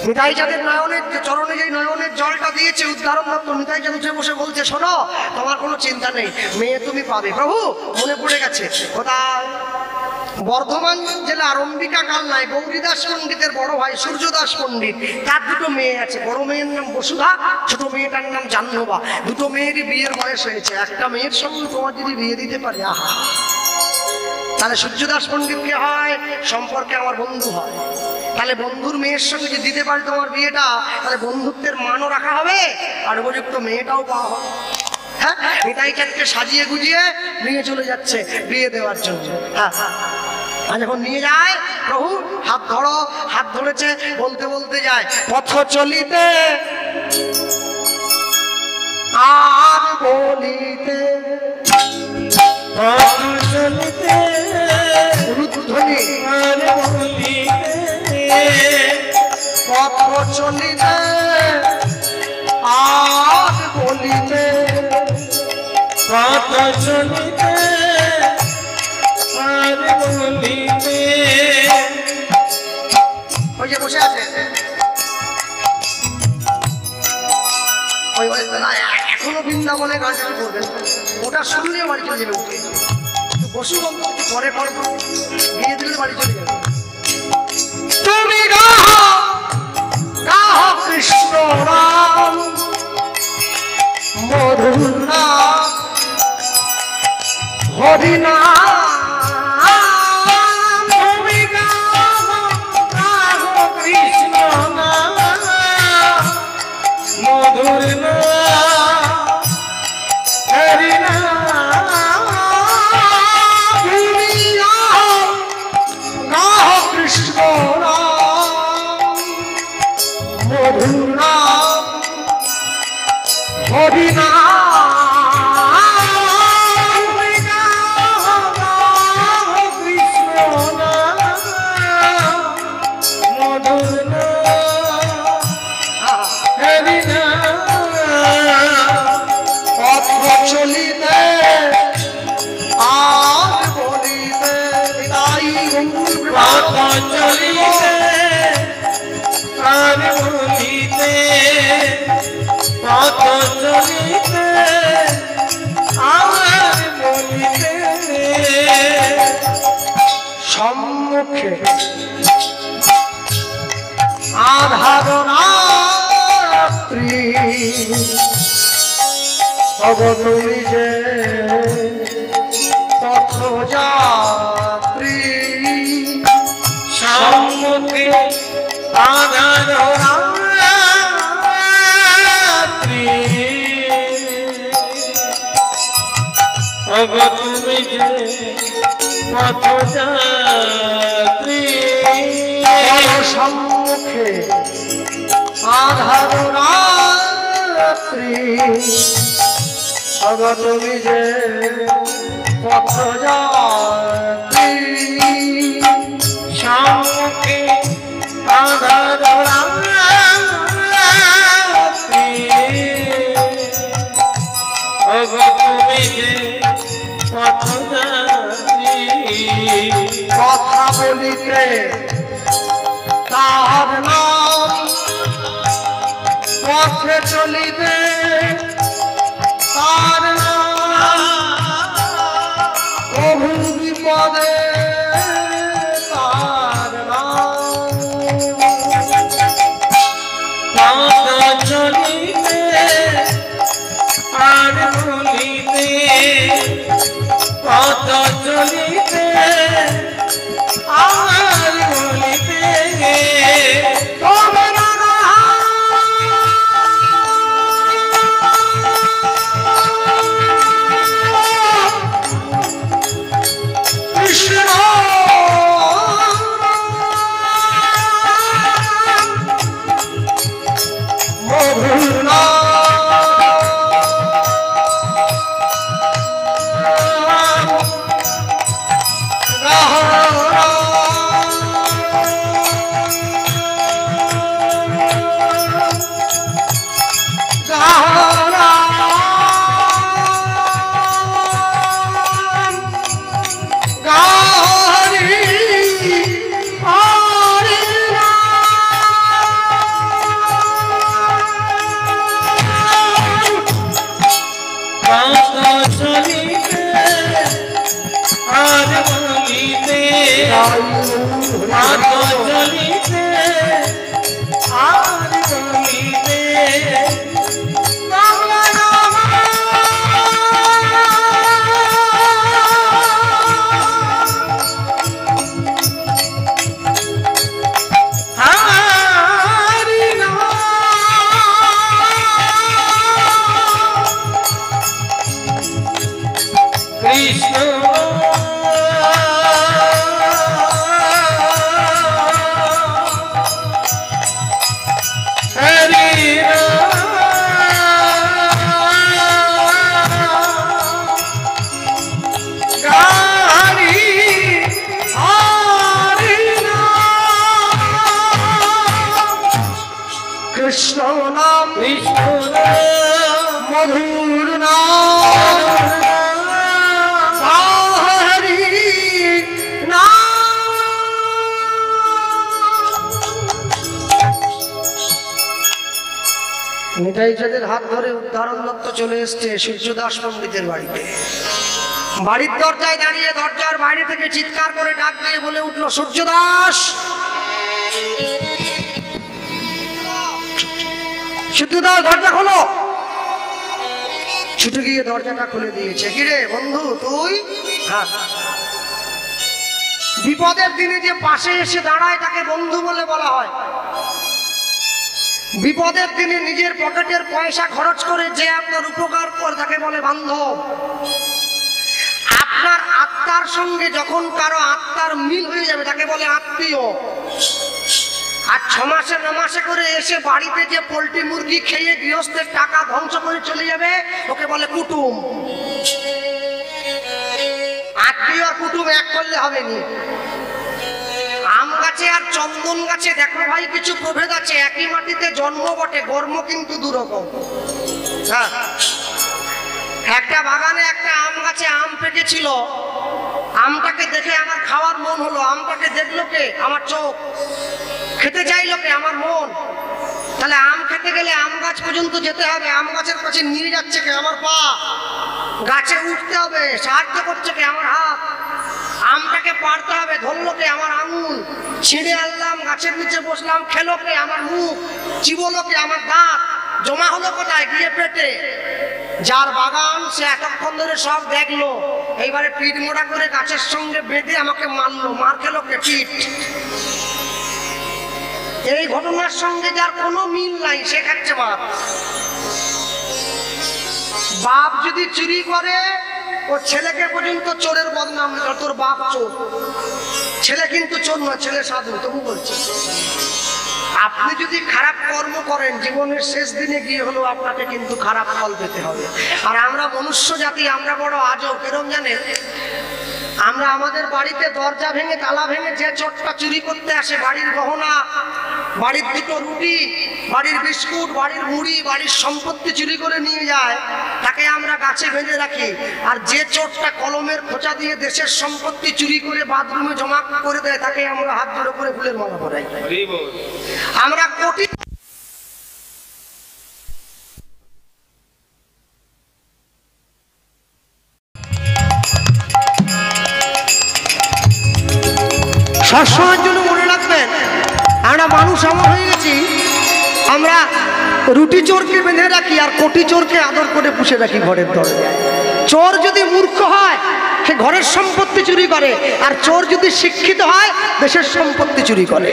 নিতাই চাঁদের নয়নের চরণে যে নয়নের জলটা দিয়েছে উদ্ধারণ দত্ত, নিতাই চাঁদ উঠে বসে বলছে শোনো, তোমার কোনো চিন্তা নেই, মেয়ে তুমি পাবে। প্রভু মনে পড়ে গেছে, কোথায়? বর্ধমান জেলার অম্বিকা কালনায় গৌরীদাস পণ্ডিতের বড় ভাই সূর্যদাস পণ্ডিত, তার দুটো মেয়ে আছে। বড় মেয়ের নাম বসুধা, ছোট মেয়েটার নাম জাহ্নবা। দুটো মেয়েরই বিয়ের বয়স হয়েছে। একটা মেয়ের সঙ্গে তোমার যদি বিয়ে দিতে পারে, আহা, তাহলে সূর্যদাস পণ্ডিতকে হয় সম্পর্কে আমার বন্ধু হয়। তাহলে বন্ধুর মেয়ের সঙ্গে যদি দিতে পারি তোমার বিয়েটা, তাহলে বন্ধুত্বের মানও রাখা হবে আর উপযুক্ত মেয়েটাও পাওয়া হবে। হ্যাঁ, নিতাই চাঁদকে সাজিয়ে গুজিয়ে নিয়ে চলে যাচ্ছে বিয়ে দেওয়ার জন্য। হ্যাঁ, আর যখন নিয়ে যায়, প্রভু হাত ধরো, হাত ধরেছে, বলতে বলতে যায় পথ চলিতে আর বলিতে পথ চলিতে রুদ্ধনি আর বলিতে পথ চলিতে আর বলিতে পথ চলিতে আর বলিতে। ওই যে বসে আছে, এখনো বৃন্দাবনে গান শুরু করবেন, ওটা শুনলেও বাড়ি চলে যাবে। উঠে বসু পরে পরে বিয়ে দিলে বাড়ি চলে যাবে। তুমি গাহ গাহ কৃষ্ণ রাম মধুর নাম হরি নাম। তুমি গাহ গাহ কৃষ্ণ নাম মধুর নাম হরি নাম। তুমি গাহ কৃষ্ণ রাম মধুর নাম হরি নাম। তুমি গাহ গাহ কৃষ্ণ নাম মধুর নাম হরি নাম। পথ চলিতে আর বলিতে তাই পথ চলিতে আর বলিতে পথ চলিতে আর বলিতে। সম্মুখে আধার রাত্রি তব তুমি যে পথযাত্রী। সম্মুখে আধার রাত্রি অগ তুমি যে পথযাত্রী। সম্মুখে আধার রাত্রি তব তুমি যে পথযাত্রী। সম্মুখে চলিতে তার নাম, পথে চলিতে তার নাম, প্রভু বিপদে তার নাম। পথ চলিতে আর ভুলিতে, পথ চলিতে আর ভুলিতে তোমার কৃষ্ণ মধুর নাম, কৃষ্ণ নাম মধুর নাম, হরি নাম। নিতাই চাঁদের হাত ধরে উদ্ধারণ দত্ত চলে এসছে সূর্যদাস পণ্ডিতের বাড়িতে। বাড়ির দরজায় দাঁড়িয়ে দরজার বাইরে থেকে চিৎকার করে ডাক দিয়ে বলে উঠল, সূর্যদাস, সূর্যদাস দরজা খোলো। ছুটে গিয়ে দরজাটা খুলে দিয়েছে। কিরে বন্ধু তুই? হ্যাঁ। বিপদের দিনে যে পাশে এসে দাঁড়ায় তাকে বন্ধু বলে বলা হয়। বিপদের দিনে নিজের পকেটের পয়সা খরচ করে যে আপনার উপকার করে তাকে বলে বান্ধব। আপনার আত্মার সঙ্গে যখন কারো আত্মার মিল হয়ে যাবে তাকে বলে আত্মীয়। আর 6 মাসে 9 মাসে করে এসে বাড়িতে যে পোল্ট্রি মুরগি খেয়ে গৃহস্থের টাকা ধ্বংস করে চলে যাবে ওকে বলে কুটুম। আত্মীয় আর কুটুম এক করলে হবে নি। আম গাছে আর চন্দন গাছে দেখো ভাই কিছু প্রভেদ আছে। একই মাটিতে জন্ম বটে, কর্ম কিন্তু দুরকম। হ্যাঁ, একটা বাগানে একটা আম গাছে আম পেকেছিল। আমটাকে দেখে আমার খাওয়ার মন হলো। আমটাকে দেখলো কে? আমার চোখ। খেতে চাইলো কে? আমার মন। তাহলে আম খেতে গেলে আম গাছ পর্যন্ত যেতে হবে। আম গাছের কাছে নিয়ে যাচ্ছে কে? আমার পা। গাছে উঠতে হবে, সাহায্য করছে কে? আমার হাত। আমটাকে পারতে হবে, ধরলো কে? আমার আঙুল। ছিঁড়ে আনলাম, গাছের নিচে বসলাম, খেলো কে? আমার মুখ। চিবোলো কে? আমার দাঁত। জমা হলো কোথায়? গিয়ে পেটে। যার বাগান সে এতক্ষণ ধরে সব দেখলো, এইবারে পিঠ মোড়া করে গাছের সঙ্গে বেঁধে আমাকে মারলো। মার খেলো কে? পিঠ। এই ঘটনার সঙ্গে যার কোনো মিল নাই সে খাচ্ছে মার। বাপ যদি চুরি করে ও ছেলেকে পর্যন্ত চোরের বদনাম, তোর বাপ চোর। ছেলে কিন্তু চোর নয়, ছেলে সাধু। তবু বলছি, আপনি যদি খারাপ কর্ম করেন জীবনের শেষ দিনে গিয়ে হলেও আপনাকে কিন্তু খারাপ ফল পেতে হবে। আর আমরা মনুষ্য জাতি, আমরা বড় আজব। এরকম জানেন, আমরা আমাদের বাড়িতে দরজা ভেঙে তালা ভেঙে যে চোরটা চুরি করতে আসে, বাড়ির গহনা, বাড়ির 2টো রুটি, বাড়ির বিস্কুট, বাড়ির মুড়ি, বাড়ির সম্পত্তি চুরি করে নিয়ে যায়, তাকে আমরা গাছে বেঁধে রাখি। আর যে চোরটা কলমের খোঁচা দিয়ে দেশের সম্পত্তি চুরি করে বাথরুমে জমা করে দেয়, তাকে আমরা হাত জোড়ো করে ফুলের মালা পরাই। আমরা কোটি সবসময়ের জন্য মনে রাখবেন, আমরা মানুষ এমন হয়ে গেছি, আমরা রুটি চোরকে বেঁধে রাখি আর কোটি চোরকে আদর করে পুষে রাখি ঘরের দরজায়। চোর যদি মূর্খ হয় সে ঘরের সম্পত্তি চুরি করে, আর চোর যদি শিক্ষিত হয় দেশের সম্পত্তি চুরি করে।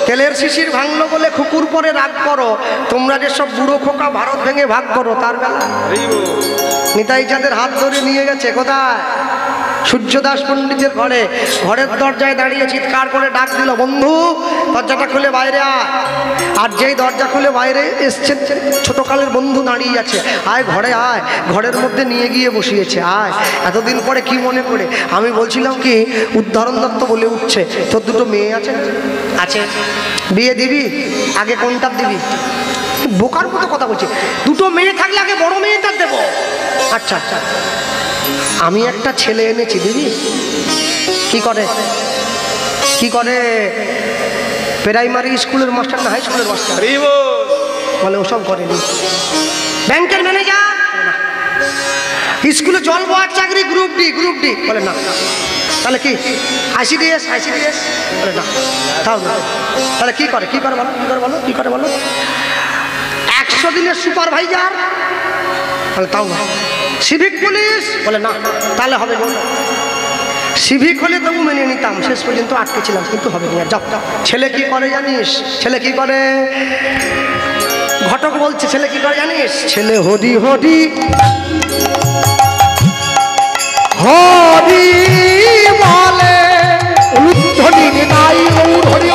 তেলের শিশির ভাঙলো বলে কুকুর পরে রাগ করো, তোমরা যে সব বুড়ো খোকা ভারত ভেঙে ভাগ করো তার বেলা। নিতাই চাঁদের হাত ধরে নিয়ে গেছে কোথায়? সূর্যদাস পণ্ডিতের ঘরে। ঘরের দরজায় দাঁড়িয়ে চিৎকার করে ডাক দিল, বন্ধু দরজাটা খুলে বাইরে আয়। আর যেই দরজা খুলে বাইরে এসছে, ছোটকালের বন্ধু দাঁড়িয়ে আছে, আয় ঘরে আয়। ঘরের মধ্যে নিয়ে গিয়ে বসিয়েছে, আয়। এতদিন পরে কি মনে করে? আমি বলছিলাম কি, উদ্ধরণ দত্ত বলে উঠছে, তোর দুটো মেয়ে আছে? আছে। বিয়ে দিবি? আগে কোনটার দিবি? বোকার মতো কথা বলছি। দুটো মেয়ে থাকলে আগে বড় মেয়েটার দেবো। আচ্ছা আচ্ছা, আমি একটা ছেলে এনেছি, দিদি। কি করে? কি করে? প্রাইমারি স্কুলের মাস্টার না হাই স্কুলের মাস্টার? বলে ওসব করেনি। ব্যাংকের ম্যানেজার? স্কুলে জল বয়ার চাকরি, গ্রুপ ডি। Group D? বলে না। তাহলে কি? আইসিডিএস? আইসিডিএস? বলে না। তাহলে কি করে? কি করে বলো? কি করে বলো? কি করে বলো? 100 দিনের সুপারভাইজার? বলে তাও না। Civic police? বলে না। তাহলে হবে না। সিভিক হলে তবু মেনে নিতাম, শেষ পর্যন্ত আটকে ছিলাম, কিন্তু হবে না। যাও। ছেলে কি করে জানিস? ছেলে কি করে? ঘটক বলছে, ছেলে কি করে জানিস? ছেলে হরি হরি হরি বলে, উদ্ধরি নাই গৌর হরি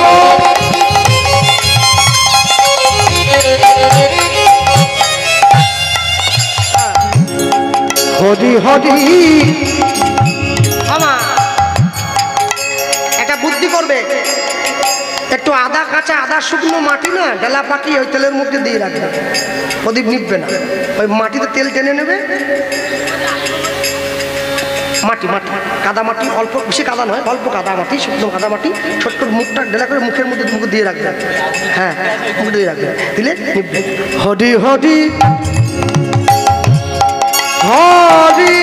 হরি হরি। আমার একটা বুদ্ধি করবে, একটু আদা কাঁচা, আদা শুকনো মাটি না ডেলা পাকি ওই তেলের মধ্যে দিয়ে রাখবে, প্রদীপ নিববে না, ওই মাটিতে তেল টেনে নেবে। মাটি মাটি কাদা মাটি, অল্প বেশি কাদা নয়, অল্প কাদা মাটি, শুকনো কাদা মাটি, ছোট্ট মুখটা ডেলা করে মুখের মধ্যে মুখ দিয়ে রাখবে। হ্যাঁ, মুখ দিয়ে রাখবে, দিলে নিববে। হরি হরি হরি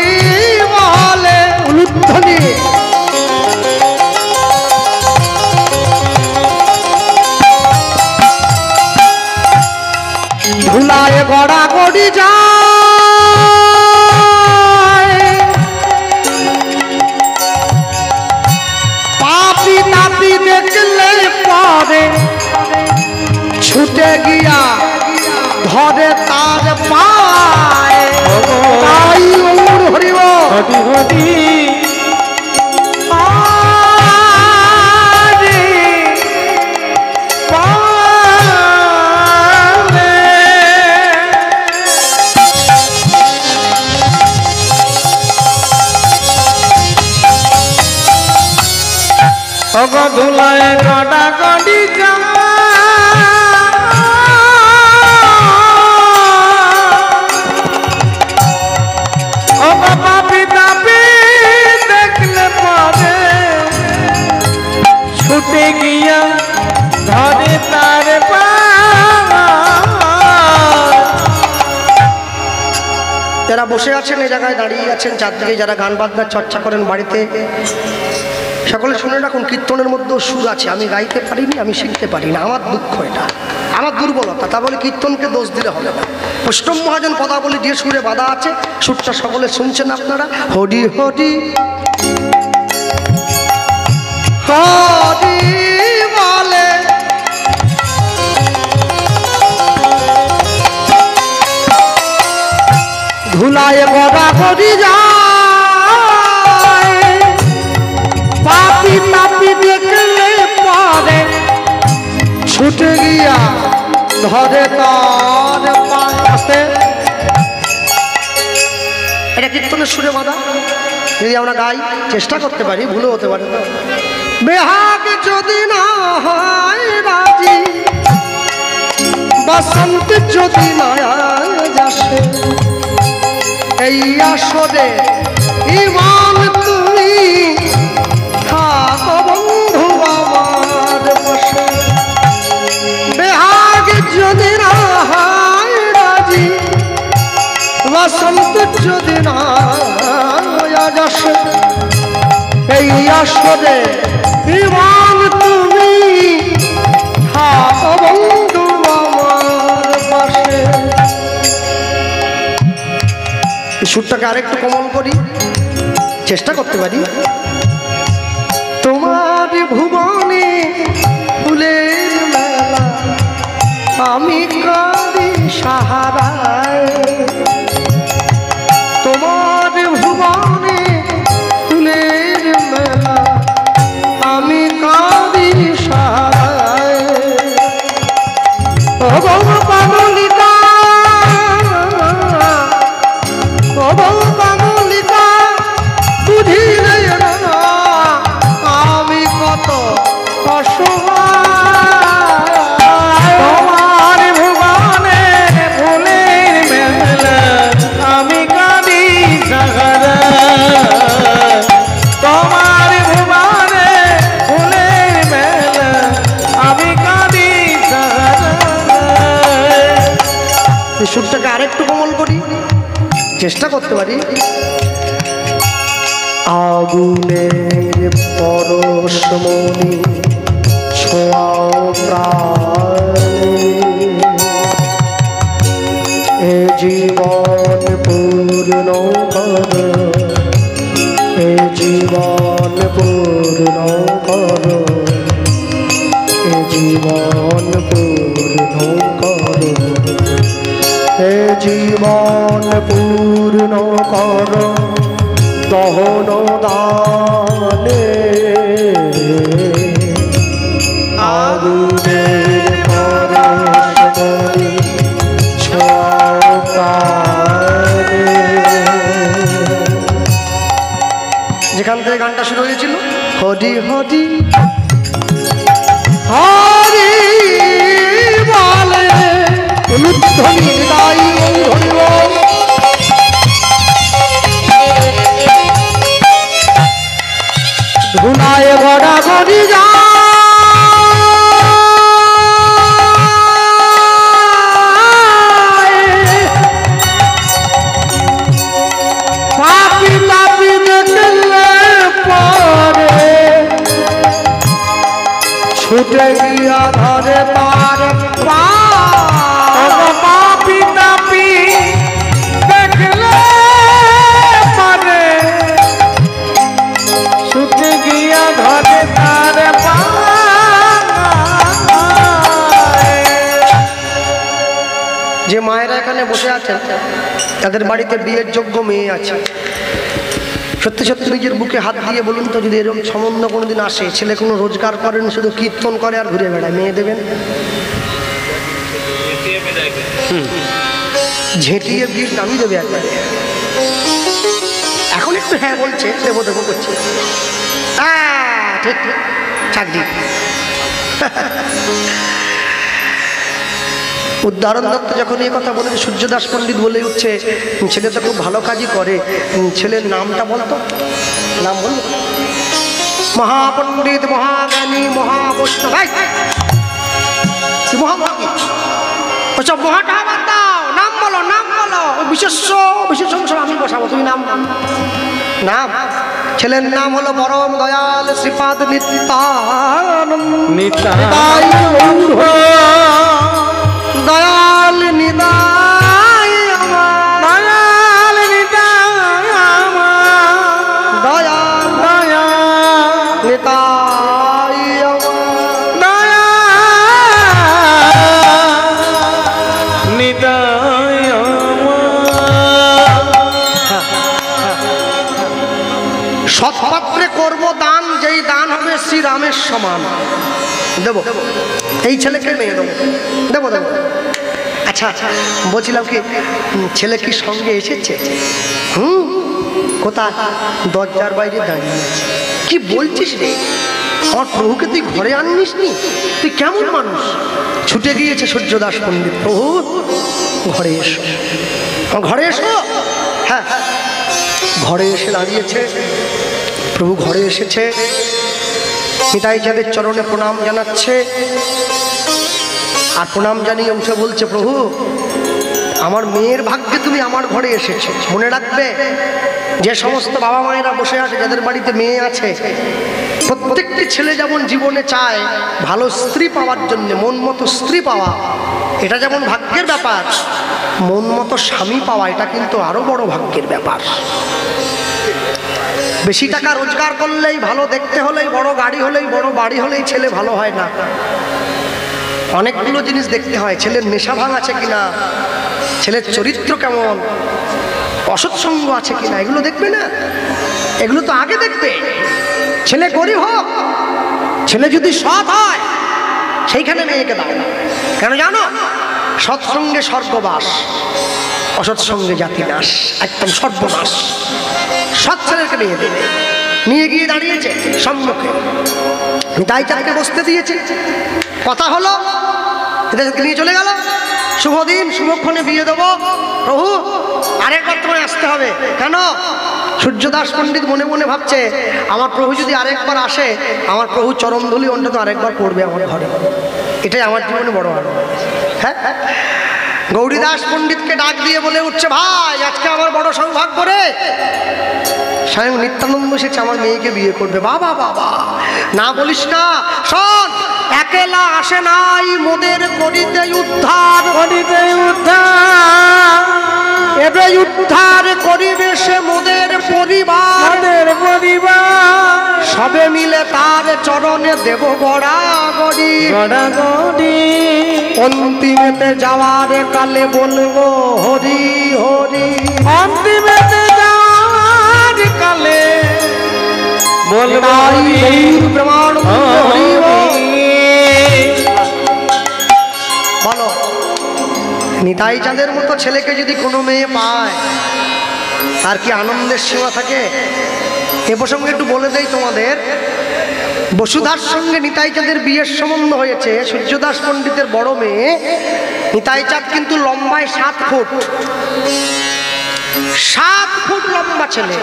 বলে, উলুধ্বনি ধুলায় গড়া গড়ি যায়, পাপি তাপি দেখলে পরে ছুটে গিয়া ধরে তার পায়। তাই গৌর হরিব হরি হরি ধুলায় গড়া গড়ি দেখলে পরে ছুটে গিয়া ধরে তার যারা বসে আছেন এই জায়গায় দাঁড়িয়ে আছেন, চারদিকে যারা গান বাজনার চর্চা করেন বাড়িতে, সকলে শুনে রাখুন, কীর্তনের মধ্যেও সুর আছে। আমি গাইতে পারিনি, আমি শিখতে পারি না, আমার দুঃখ, এটা আমার দুর্বলতা। তা বলে কীর্তনকে দোষ দিলে হবে না। অষ্টম মহাজন পদাবলী যে সুরে বাধা আছে, সুরটা সকলে শুনছেন আপনারা। হরি হরি হরি বলে, ধুলায় গড়া গড়ি যায়, পাপি তাপি দেখলে পরে ছুটে গিয়া ধরে তার পায়। আস্তে, এটা কীর্তনের সুরে বাঁধা। যদি আমরা গাই, চেষ্টা করতে পারি, ভুলও হতে পারে। বেহাগ যদি না হয় রাজি, বসন্ত যদি নয়া আসে এই আসরে ইমান তুমি থাকো বন্ধু আমার বসে বেহাগ যদি না হয় রাজি বসন্ত যদি না আসে এই আসরে ইমান তুমি থাকো বন্ধু আমার পাশে। সুরটাকে আরেকটু কোমল করি, চেষ্টা করতে পারি। তোমার ভুবনে ফুলের মেলা আমি কাঁদি সাহারায় তোমার ভুবনে ফুলের মেলা আমি কাঁদি সাহারায় ও বাবা পাগলিকা ও বাবা পাগলিকা বুঝিলে না আমি কত অসহায় তোমার ভুবনে ফুলের মেলা আমি কাঁদি সাহারায় তোমার ভুবনে ফুলের মেলা আমি কাঁদি সাহারায়। এই সুরটাকে আরেকটু কোমল করি, চেষ্টা করতে পারি। আগুনের পরশমণি ছোঁয়াও প্রাণে এ জীবন পূর্ণ কর এ জীবন পূর্ণ কর এ জীবন পূর্ণ কর হে জীবন পূর্ণ কর দহন দানে আগুনের পরশমণি ছোঁয়াও প্রাণে। যেখান থেকে গানটা শুরু হয়েছিল হরি হরি হরি বলে অনুধ্বনি হৃদয় হরিব ধুনায় গড়া গড়ি যা পাপি তাপি দেখলে পরে ছুটে গিয়া ধরে তার পাপি তাপি দেখলে পারে ছুটে গিয়া ধরে তার যে মায়েরা এখানে বসে আছেন তাদের বাড়িতে বিয়ের যোগ্য মেয়ে আছে, সত্যি সত্যি নিজের বুকে হাত দিয়ে বলুন তো, যদি এরকম সম্বন্ধ কোনোদিন আসে, ছেলে কোনো রোজগার করেন, শুধু কীর্তন করে আর ঘুরে বেড়ায়, মেয়ে দেবেন? ঝেঁটিয়ে বিয়ের নামই দেবে একবারে। এখন একটু হ্যাঁ বলছে, দেবো দেবো করছে, ঠিক ঠিক চাকরি। উদাহরণ দত্ত যখন এই কথা বলে, সূর্যদাস পণ্ডিত বলে উঠছে, ছেলে তো খুব ভালো কাজই করে, ছেলের নামটা বলতো, নাম বল। মহাপণ্ডিত, মহাজ্ঞানী, মহাবৈষ্ণব, মহাভাগী, ওসব মহাটা বাদ দাও, নাম বলো, নাম বলো। বিশেষ বিশেষ আমি বসাবো, তুমি নাম নাম। ছেলের নাম হলো পরম দয়াল শ্রীপাদ নিত্যানন্দ দয়াল নিদায় দয়াল নিদায় দয়াল দয়াল নিতাই দয়াল নিতাই। সৎপাত্রে করব দান, যেই দান হবে শ্রীরামের সমান, দেবো। এই ছেলেকে মেয়ে দেবো, দেবো দেবো। আচ্ছা আচ্ছা, বলছিলাম কি, ছেলে কি সঙ্গে এসেছে? কোথায়? দরজার বাইরে দাঁড়িয়ে আছে। কি বলছিস রে? আমার প্রভুকে তুই ঘরে আননিস নি, তুই কেমন মানুষ? ছুটে গিয়েছে সূর্যদাস পণ্ডিত, প্রভু ঘরে এসো, ঘরে এসো। হ্যাঁ, ঘরে এসে দাঁড়িয়েছে প্রভু, ঘরে এসেছে, নিতাই চাঁদের চরণে প্রণাম জানাচ্ছে। আর প্রণাম জানিয়ে উঠে বলছে, প্রভু আমার মেয়ের ভাগ্যে তুমি আমার ঘরে এসেছো। মনে রাখবে, যে সমস্ত বাবা মায়েরা বসে আছে, যাদের বাড়িতে মেয়ে আছে, প্রত্যেকটি ছেলে যেমন জীবনে চায় ভালো স্ত্রী পাওয়ার জন্য, মন মতো স্ত্রী পাওয়া, এটা যেমন ভাগ্যের ব্যাপার, মন মতো স্বামী পাওয়া এটা কিন্তু আরো বড় ভাগ্যের ব্যাপার। বেশি টাকা রোজগার করলেই, ভালো দেখতে হলেই, বড় গাড়ি হলেই, বড় বাড়ি হলেই ছেলে ভালো হয় না। অনেকগুলো জিনিস দেখতে হয়, ছেলের নেশা ভাঙ আছে কিনা, ছেলের চরিত্র কেমন, অসৎসঙ্গ আছে কিনা, এগুলো দেখবে না? এগুলো তো আগে দেখবে। ছেলে গরিব হোক, ছেলে যদি সৎ হয় সেইখানে মেয়েকে দাও। কেন জানো? সৎসঙ্গে স্বর্গবাস, অসৎসঙ্গে জাতি নাশ, একদম সর্বনাশ। সৎ ছেলেকে নিয়ে দেবে। নিয়ে গিয়ে দাঁড়িয়েছে সম্মুখে, তাই চাঁদকে বসতে দিয়েছে। কথা হলো, এদেরকে নিয়ে চলে গেল। শুভ দিন, শুভক্ষণে বিয়ে দেবো। প্রভু আরেকবার তোমায় আসতে হবে। কেন? সূর্যদাস পণ্ডিত মনে মনে ভাবছে, আমার প্রভু যদি আরেকবার আসে, আমার প্রভু চরণধুলি অন্তত আরেকবার পড়বে আমার ঘরে, এটাই আমার জীবনে বড় আনন্দ। হ্যাঁ, গৌরীদাস পণ্ডিতকে ডাক দিয়ে বলে উঠছে, ভাই আজকে আমার বড় সৌভাগ্য রে, স্বয়ং নিত্যানন্দ এসেছে আমার মেয়েকে বিয়ে করবে। বাবা বাবা, না বলিস না, শোন, একেলা আসে নাই মোদের করিতে উদ্ধার, করিতে উদ্ধার, এবে উদ্ধার করিবে সে মোদের পরিবার, মোদের পরিবার, সবে মিলে তার চরণে দেব গড়াগড়ি, গড়াগড়ি, অন্তিমেতে যাওয়ার কালে বলবো হরি হরি, অন্তিমেতে যাওয়ার কালে বলবো প্রমাণ হরি। বলো, নিতাই চাঁদের মতো ছেলেকে যদি কোনো মেয়ে পায়, আর কি আনন্দের সীমা থাকে? এ প্রসঙ্গে একটু বলে দেই তোমাদের, বসুধার সঙ্গে নিতাই চাঁদের বিয়ের সম্বন্ধ হয়েছে। সূর্যদাস পণ্ডিতের বড় মেয়ে নিতাই চাঁদ কিন্তু লম্বায় 7 ফুট, 7 ফুট লম্বা ছেলে,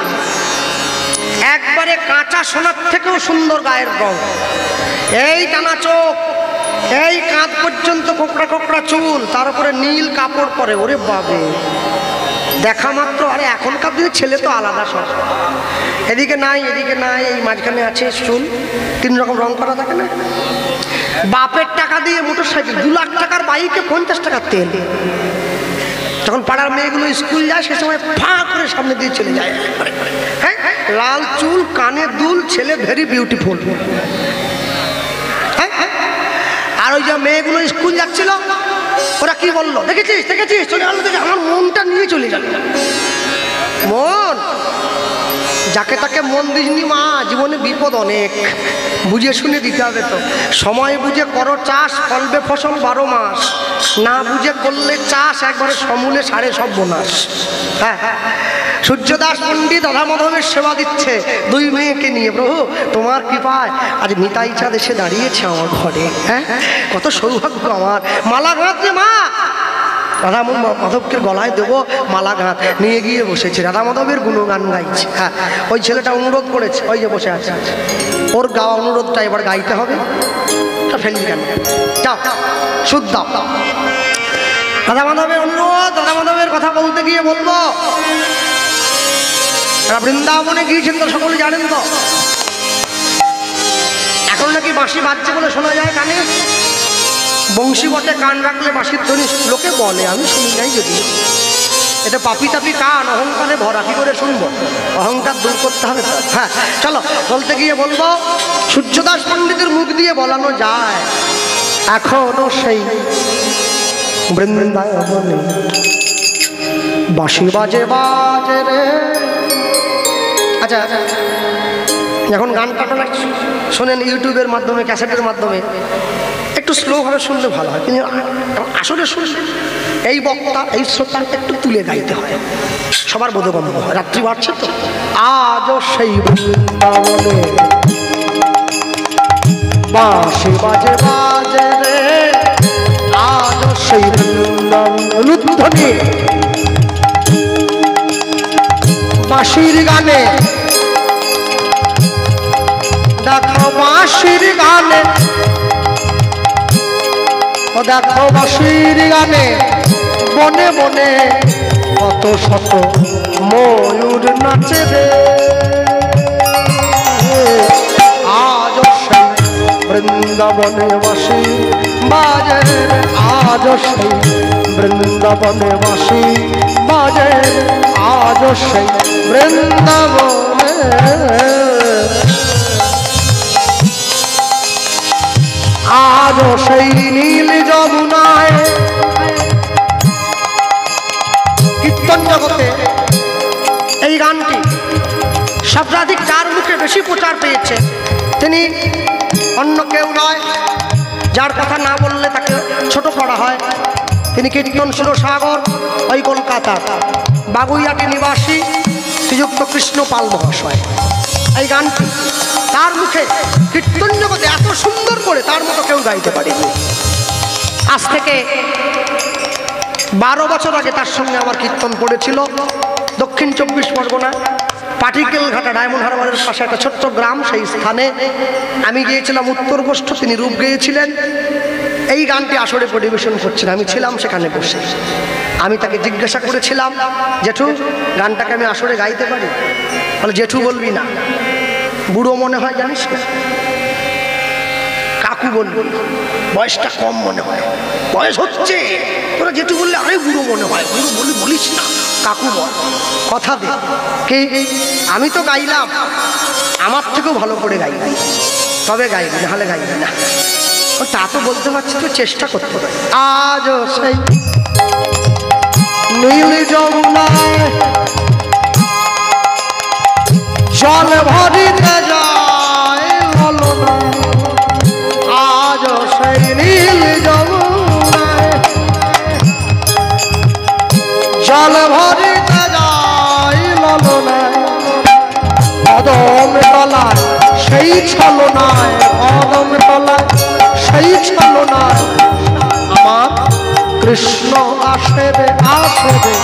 একবারে কাঁচা সোনার থেকেও সুন্দর গায়ের রং, এই টানা চোখ, এই কাঁধ পর্যন্ত কোকড়া কোকড়া চুল, তার উপরে নীল কাপড় পরে। ওরে বাবে, দেখা মাত্র, আরে এখনকার দিনে ছেলে তো আলাদা সব, এদিকে নাই এদিকে নাই, এই মাঝখানে আছে চুল, 3 রকম রং করা থাকে না। বাপের টাকা দিয়ে মোটর সাইকেল, 2 লাখ টাকার বাইকে 50 টাকার তেল। যখন পাড়ার মেয়েগুলো স্কুল যায়, সে সময় ফা করে সামনে দিয়ে চলে যায়। হ্যাঁ, লাল চুল, কানে দুল, ছেলে ভেরি বিউটিফুল। আর ওই যে মেয়েগুলো স্কুল যাচ্ছিল, ওরা কি বললো, দেখেছিস দেখেছিস, চলে গেল, দেখে আমার মনটা নিয়ে চলে গেল। মন, যাকে তাকে মন দিসনি মা, জীবনে বিপদ অনেক, বুঝে শুনে দিতে হবে তো। সময় বুঝে করো চাষ, ফলবে ফসল 12 মাস, না বুঝে করলে চাষ একবারে সমূলে সাড়ে সব বোনাস। হ্যাঁ, সূর্যদাস পণ্ডিত রাধা মাধবের সেবা দিচ্ছে 2 মেয়েকে নিয়ে। প্রভু তোমার কৃপায় আজ নিতাই চাঁদ এসে দাঁড়িয়েছে আমার ঘরে। হ্যাঁ, কত সৌভাগ্য আমার। মালা গাঁথবে মা, রাধা মাধবকে গলায় দেবো মালা গাঁথ। নিয়ে গিয়ে বসেছে, রাধা মাধবের গুণগান গাইছে। হ্যাঁ, ওই ছেলেটা অনুরোধ করেছে, ওই যে বসে আছে, ওর গাওয়া অনুরোধটা এবার গাইতে হবে। ফেলবি কেন, যাও সুদ দাও। রাধা মাধবের অনুরোধ, রাধা মাধবের কথা বলতে গিয়ে বলবো, বৃন্দাবনে গিয়েছেন তো সকলে জানেন তো, এখন নাকি বাঁশি বাজছে বলে শোনা যায় কানে। বংশী বটে কান রাখলে বাঁশির ধ্বনি লোকে বলে, আমি শুনি নাই যদি। এটা পাপি তাপি কান, অহংকারে ভরা, কি করে শুনবো? অহংকার দূর করতে হবে। হ্যাঁ চলো, বলতে গিয়ে বলবো, সূর্যদাস পণ্ডিতের মুখ দিয়ে বলানো যায়, এখনো সেই বৃন্দাবনে বাঁশি বাজে বাজে রে। আচ্ছা, এখন গানটা শোনেন ইউটিউবের মাধ্যমে, ক্যাসেটের মাধ্যমে, একটু স্লোভাবে শুনলে ভালো হয়। কিন্তু আসলে শুনলে এই বক্তা, এই শ্রোতা একটু তুলে গাইতে হয়, সবার বোধগম্য হয়। রাত্রি বাড়ছে তো, আজও সেই বৃন্দাবনে বাঁশি বাজে বাজে রে আজ সেই বৃন্দাবন ধ্বনি বাঁশির গানে দেখো বাঁশির গানে ও দেখো বাঁশির গানে বনে বনে কত শত ময়ূর নাচে রে আজ সেই বৃন্দাবনে বাঁশি বাজে আজ সেই বৃন্দাবনে বাঁশি বাজে আজ সেই বৃন্দাবনে আজ সেই নীল যমুনায় কীর্তন জগতে এই গানটি সর্বাধিক যার মুখে বেশি প্রচার পেয়েছে তিনি অন্য কেউ নয়, যার কথা না বললে তাকে ছোট করা হয়। তিনি কীর্তন সুরসাগর, ওই কলকাতা বাগুইয়াটি নিবাসী শ্রীযুক্ত কৃষ্ণ পাল মহাশয়। এই গানটি তার মুখে কীর্তন জগতে এত সুন্দর করে তার মতো কেউ গাইতে পারেনি। আজ থেকে 12 বছর আগে তার সঙ্গে আমার কীর্তন পড়েছিল দক্ষিণ 24 পরগনা পাটিকেল ঘাটা ডায়মন্ড হারবারের পাশে একটা ছোট্ট গ্রাম। সেই স্থানে আমি গিয়েছিলাম উত্তর গোষ্ঠ, তিনি রূপ গেয়েছিলেন। এই গানটি আসরে পরিবেশন করছেন, আমি ছিলাম সেখানে বসে। আমি তাকে জিজ্ঞাসা করেছিলাম, জেঠু গানটাকে আমি আসরে গাইতে পারি? বলে জেঠু বলবি না, বুড়ো মনে হয় জানিস না। কাকু বলবি, বয়সটা কম মনে হয়। বয়স হচ্ছে, তোরা জেঠু বললে আরে বুড়ো মনে হয়। বুড়ো বলিস না, কাকু বল, কথা দে। কে? আমি তো গাইলাম, আমার থেকেও ভালো করে গাইবি, তবে গাইবি, নাহলে গাইবি না। তা তো বলতে পারছি, তো চেষ্টা করতে পারি। আজও সেই নীল যমুনায় জল ভরিতে যায় ললনা, আজও সেই নীল যমুনায় জল ভরিতে যায় ললনা, কদম তলায় সেই ছলনায়, কদম তলায় সেই ছলনায় আমার কৃষ্ণ আসে রে, আসে রে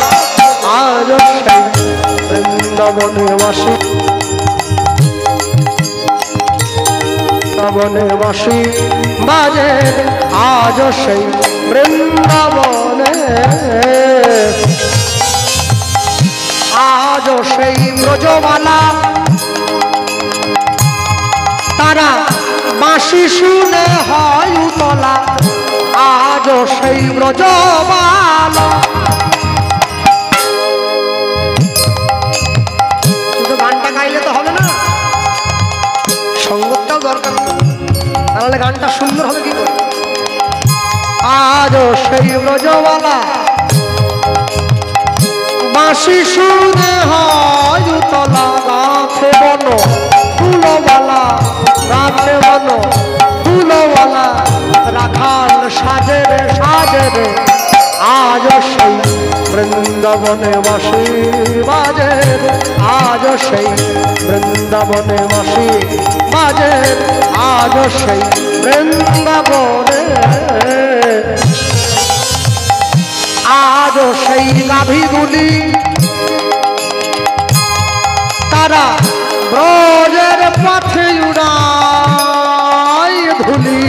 আজ সেই বৃন্দাবনে বাসি, বৃন্দাবনে বাসি বাজে আজ সেই বৃন্দাবনে, আজ সেই ব্রজবালা তারা বাঁশি শুনে হয় উতলা, আজ সেই ব্রজবালা। কিন্তু গানটা গাইলে তো হবে না, সঙ্গতটাও দরকার, তাহলে গানটা সুন্দর হবে কি করে? আজ সেই ব্রজবালা বাঁশি শুনে হয় উতলা, গাছে বন ফুলবালা, গাছে বন ফুলবালা রাখাল সাজে রে, সাজে রে আজ সেই বৃন্দাবনে বাঁশি বাজে, আজ সেই বৃন্দাবনে বাঁশি বাজে, আজ সেই বৃন্দাবনে, আজ সেই গাভীগুলি তারা ব্রজের পথে উড়ায় ধুলি,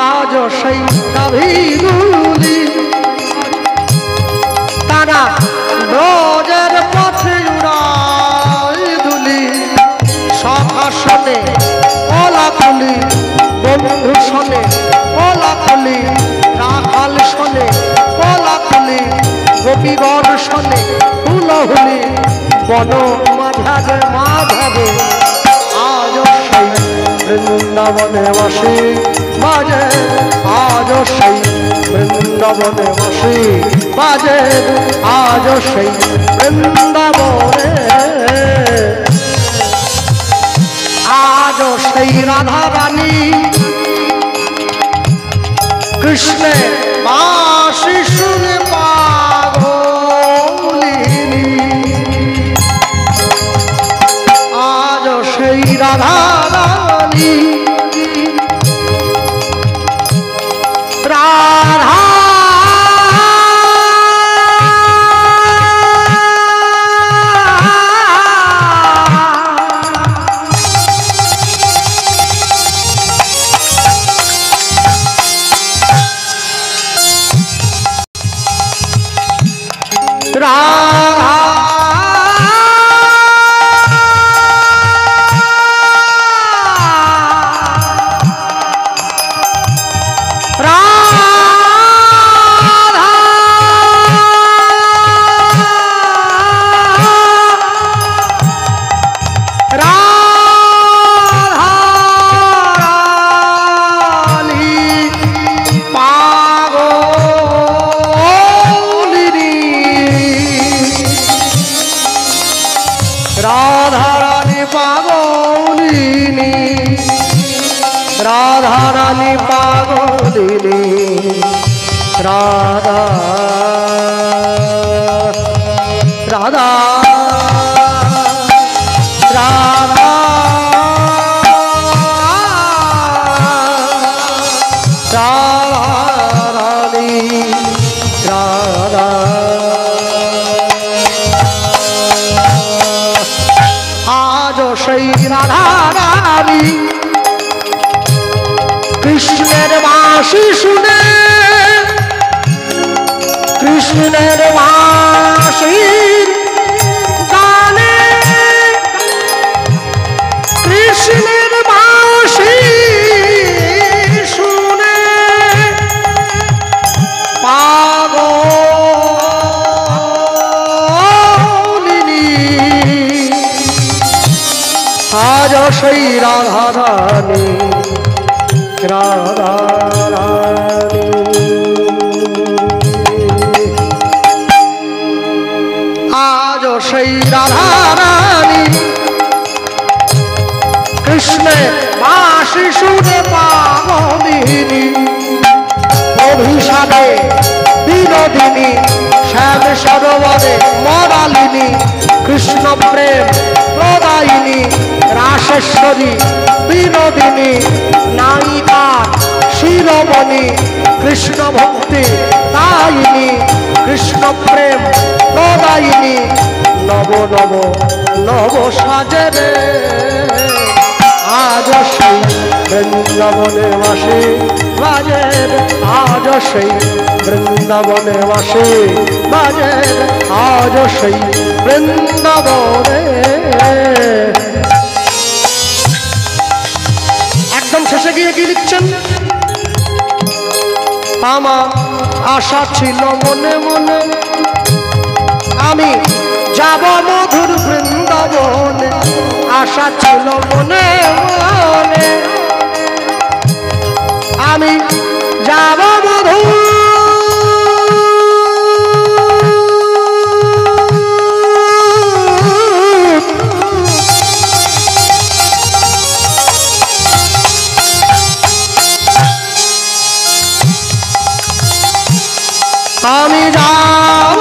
আজ সেই গাভীগুলি তারা ব্রজের পথে উড়ায় ধুলি, সখা শোনে কলাকুলি, বন্ধু শোনে কলাকুলি, রাখাল শোনে কলাকুলি, গোপীগণ শোনে হুলহুলি, বন মাঝারে মাঝারে আজ সেই বৃন্দাবনে বাঁশি বাজে, আজ সেই বৃন্দাবনে বাঁশি বাজে, আজ সেই বৃন্দাবনে, আজ সেই রাধা রানী কৃষ্ণের বাঁশি শুনে পাগলিনী, আজ সেই রাধা রাধা রাধা রাধা রাধা রানী রাধা আজ সেই রাধা রানী কৃষ্ণের বাঁশি শুনে কৃষ্ণের বাঁশির গানে কৃষ্ণের বাঁশি শুনে পাগলিনী আজ সেই রাধা রানী রাধা রানী আজ সেই রাধা রানী কৃষ্ণের বাঁশি শুনে পাগলিনী অভিশাপে বিনোদিনী শ্যাম সরোবরে মরালিনী কৃষ্ণ প্রেম প্রদায়িনী রাসেশ্বরী বিনোদিনী নায়িকা শিরোমণি কৃষ্ণ ভক্তি দায়িনী কৃষ্ণ প্রেম প্রদায়িনী নব নব নব সাজে আজ সেই বৃন্দাবনে বাসে বাজে আজ সেই বৃন্দাবনে বাসে বাজে আজ সেই বৃন্দাবনে। একদম শেষে গিয়ে কি লিখছেন? আমার আশা ছিল মনে মনে আমি যাব মধুর বৃন্দাবনে আশা ছিল মনে মনে আমি যাব মধুর আমি যাব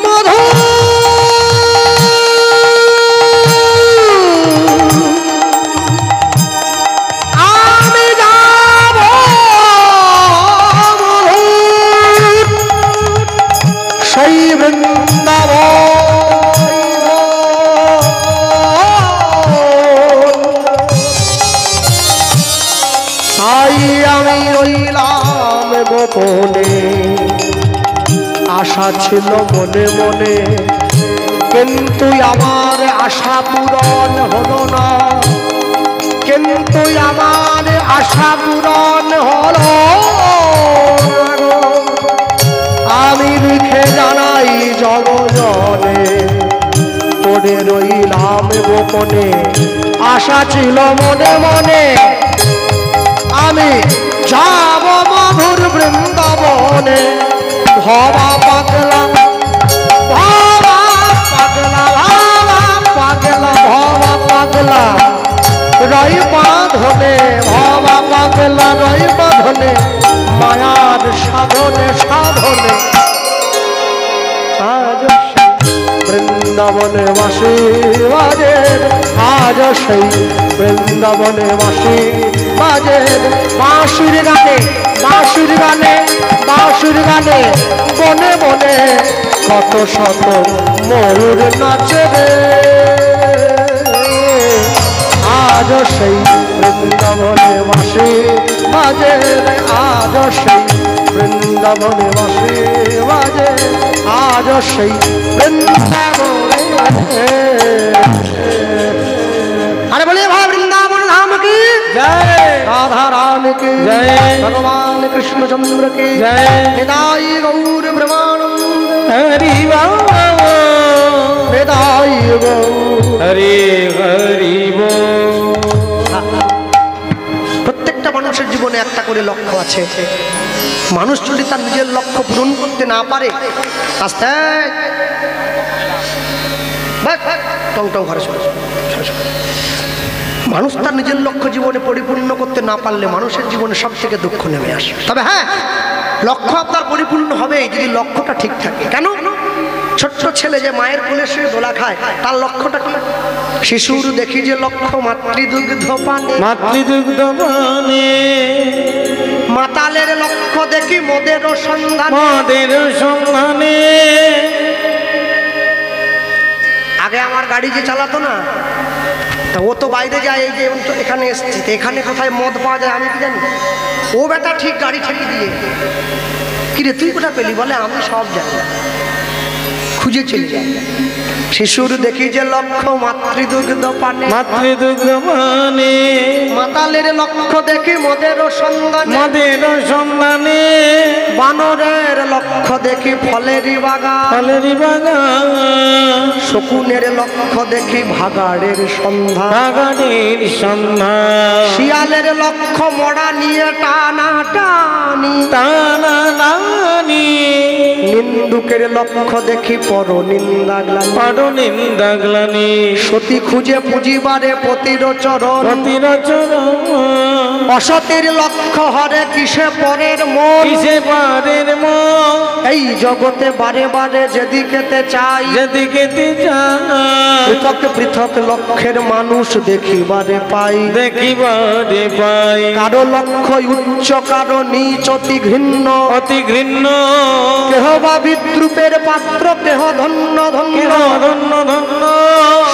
মধু আমি যাব মধু সেই বৃন্দাবন তাই আমি রইলাম গোপনে আশা ছিল মনে মনে কিন্তু আমার আশা পূরণ হলো না কিন্তু আমার আশা পূরণ হলো আমি লিখে জানাই জগজনে পড়ে রইলাম গোপনে আশা ছিল মনে মনে আমি যাব মধুর বৃন্দাবনে ভবা পাগলা ভবা পাগলা ভবা পাগলা ভবা পাগলা রই বাঁধনে ভবা পাগলা রই বাঁধনে মায়ার সাধনে সাধনে আজ বৃন্দাবনে বাসি বাজে আজ সেই বৃন্দাবনে বাসি বাজে বাঁশির গানে বাঁশির গানে বাঁশির গানে বনে বনে কত শত ময়ূর নাচে রে আজ সেই বৃন্দাবনে বাসি বাজে আজ সেই বৃন্দাবনে বাসি বাজে আজ সেই বৃন্দাবনে। আরে বলে ভাই বৃন্দাবন ধাম কি জয়, রাধা রানী কি জয়, ভগবান কৃষ্ণচন্দ্র কি জয়, নিতাই গৌর ব্রহ্মানন্দ হরি বল, নিতাই গৌর। হরি হরি বল। প্রত্যেকটা মানুষের জীবনে একটা করে লক্ষ্য আছে। মানুষ যদি তার নিজের লক্ষ্য পূরণ করতে না পারে, আস্তে টং টং ঘরে চলে যাবে। মানুষ তার নিজের লক্ষ্য জীবনে পরিপূর্ণ করতে না পারলে মানুষের জীবনে সব থেকে দুঃখ নেমে আসে। তবে হ্যাঁ, লক্ষ্য আপনার পরিপূর্ণ হবে যদি লক্ষ্যটা ঠিক থাকে। কেন? ছোট্ট ছেলে যে মায়ের কোলে শুয়ে দোলা খায়, তার লক্ষ্যটা কি? শিশুর দেখি যে লক্ষ্য মাতৃদুগ্ধ পানে, মাতৃদুগ্ধ পানে, মাতালের লক্ষ্য দেখি মদের সন্ধান, মদের সন্ধানে। আগে আমার গাড়ি যে চালাতো না, তা ও তো বাইরে যায়, এই যে এখানে এসছি, এখানে কোথায় মদ পাওয়া যায় আমি কি জানি। ও বেটা ঠিক গাড়ি ঠেকে দিয়ে, কিরে তুই কোথায় পেলি? বলে আমি সব জানি, খুঁজে চলে যায়। শিশুর দেখি যে লক্ষ্য মাতৃদুগ্ধ পানে, মাতৃদুগ্ধ পানে, মাতালের লক্ষ্য দেখি মদের সন্ধান, মদের সন্ধানে। বানরের লক্ষ্য দেখি ফলেরই বাগান, ফলেরই বাগান, শকুনের লক্ষ্য দেখি ভাগাড়ের সন্ধান, বাগানের সন্ধান। শিয়ালের লক্ষ্য মরা নিয়ে টানা টানি, টানা নানি, নিন্দুকের লক্ষ্য দেখি পর নিন্দা গ্লানি, বড় নিন্দা গ্লানি। সতী খুঁজে পুঁজিবারে পতির চরণ, পতির চরণ, অসতির লক্ষ্য হরে কিসে পরের মন। কিসে পারের মন, এই জগতে বারে বারে যেদিকেতে চাই, যেদিকে যায় পৃথক পৃথক লক্ষ্যের মানুষ দেখিবারে পাই। দেখিবারে পাই। কারো লক্ষ্য উচ্চ, কারো নিচ, অতি ঘৃণ্য, অতি ঘৃণ্য। কেহ বা বিদ্রুপের পাত্র, কেহ ধন্য ধন্য। ধন্য ধন্য,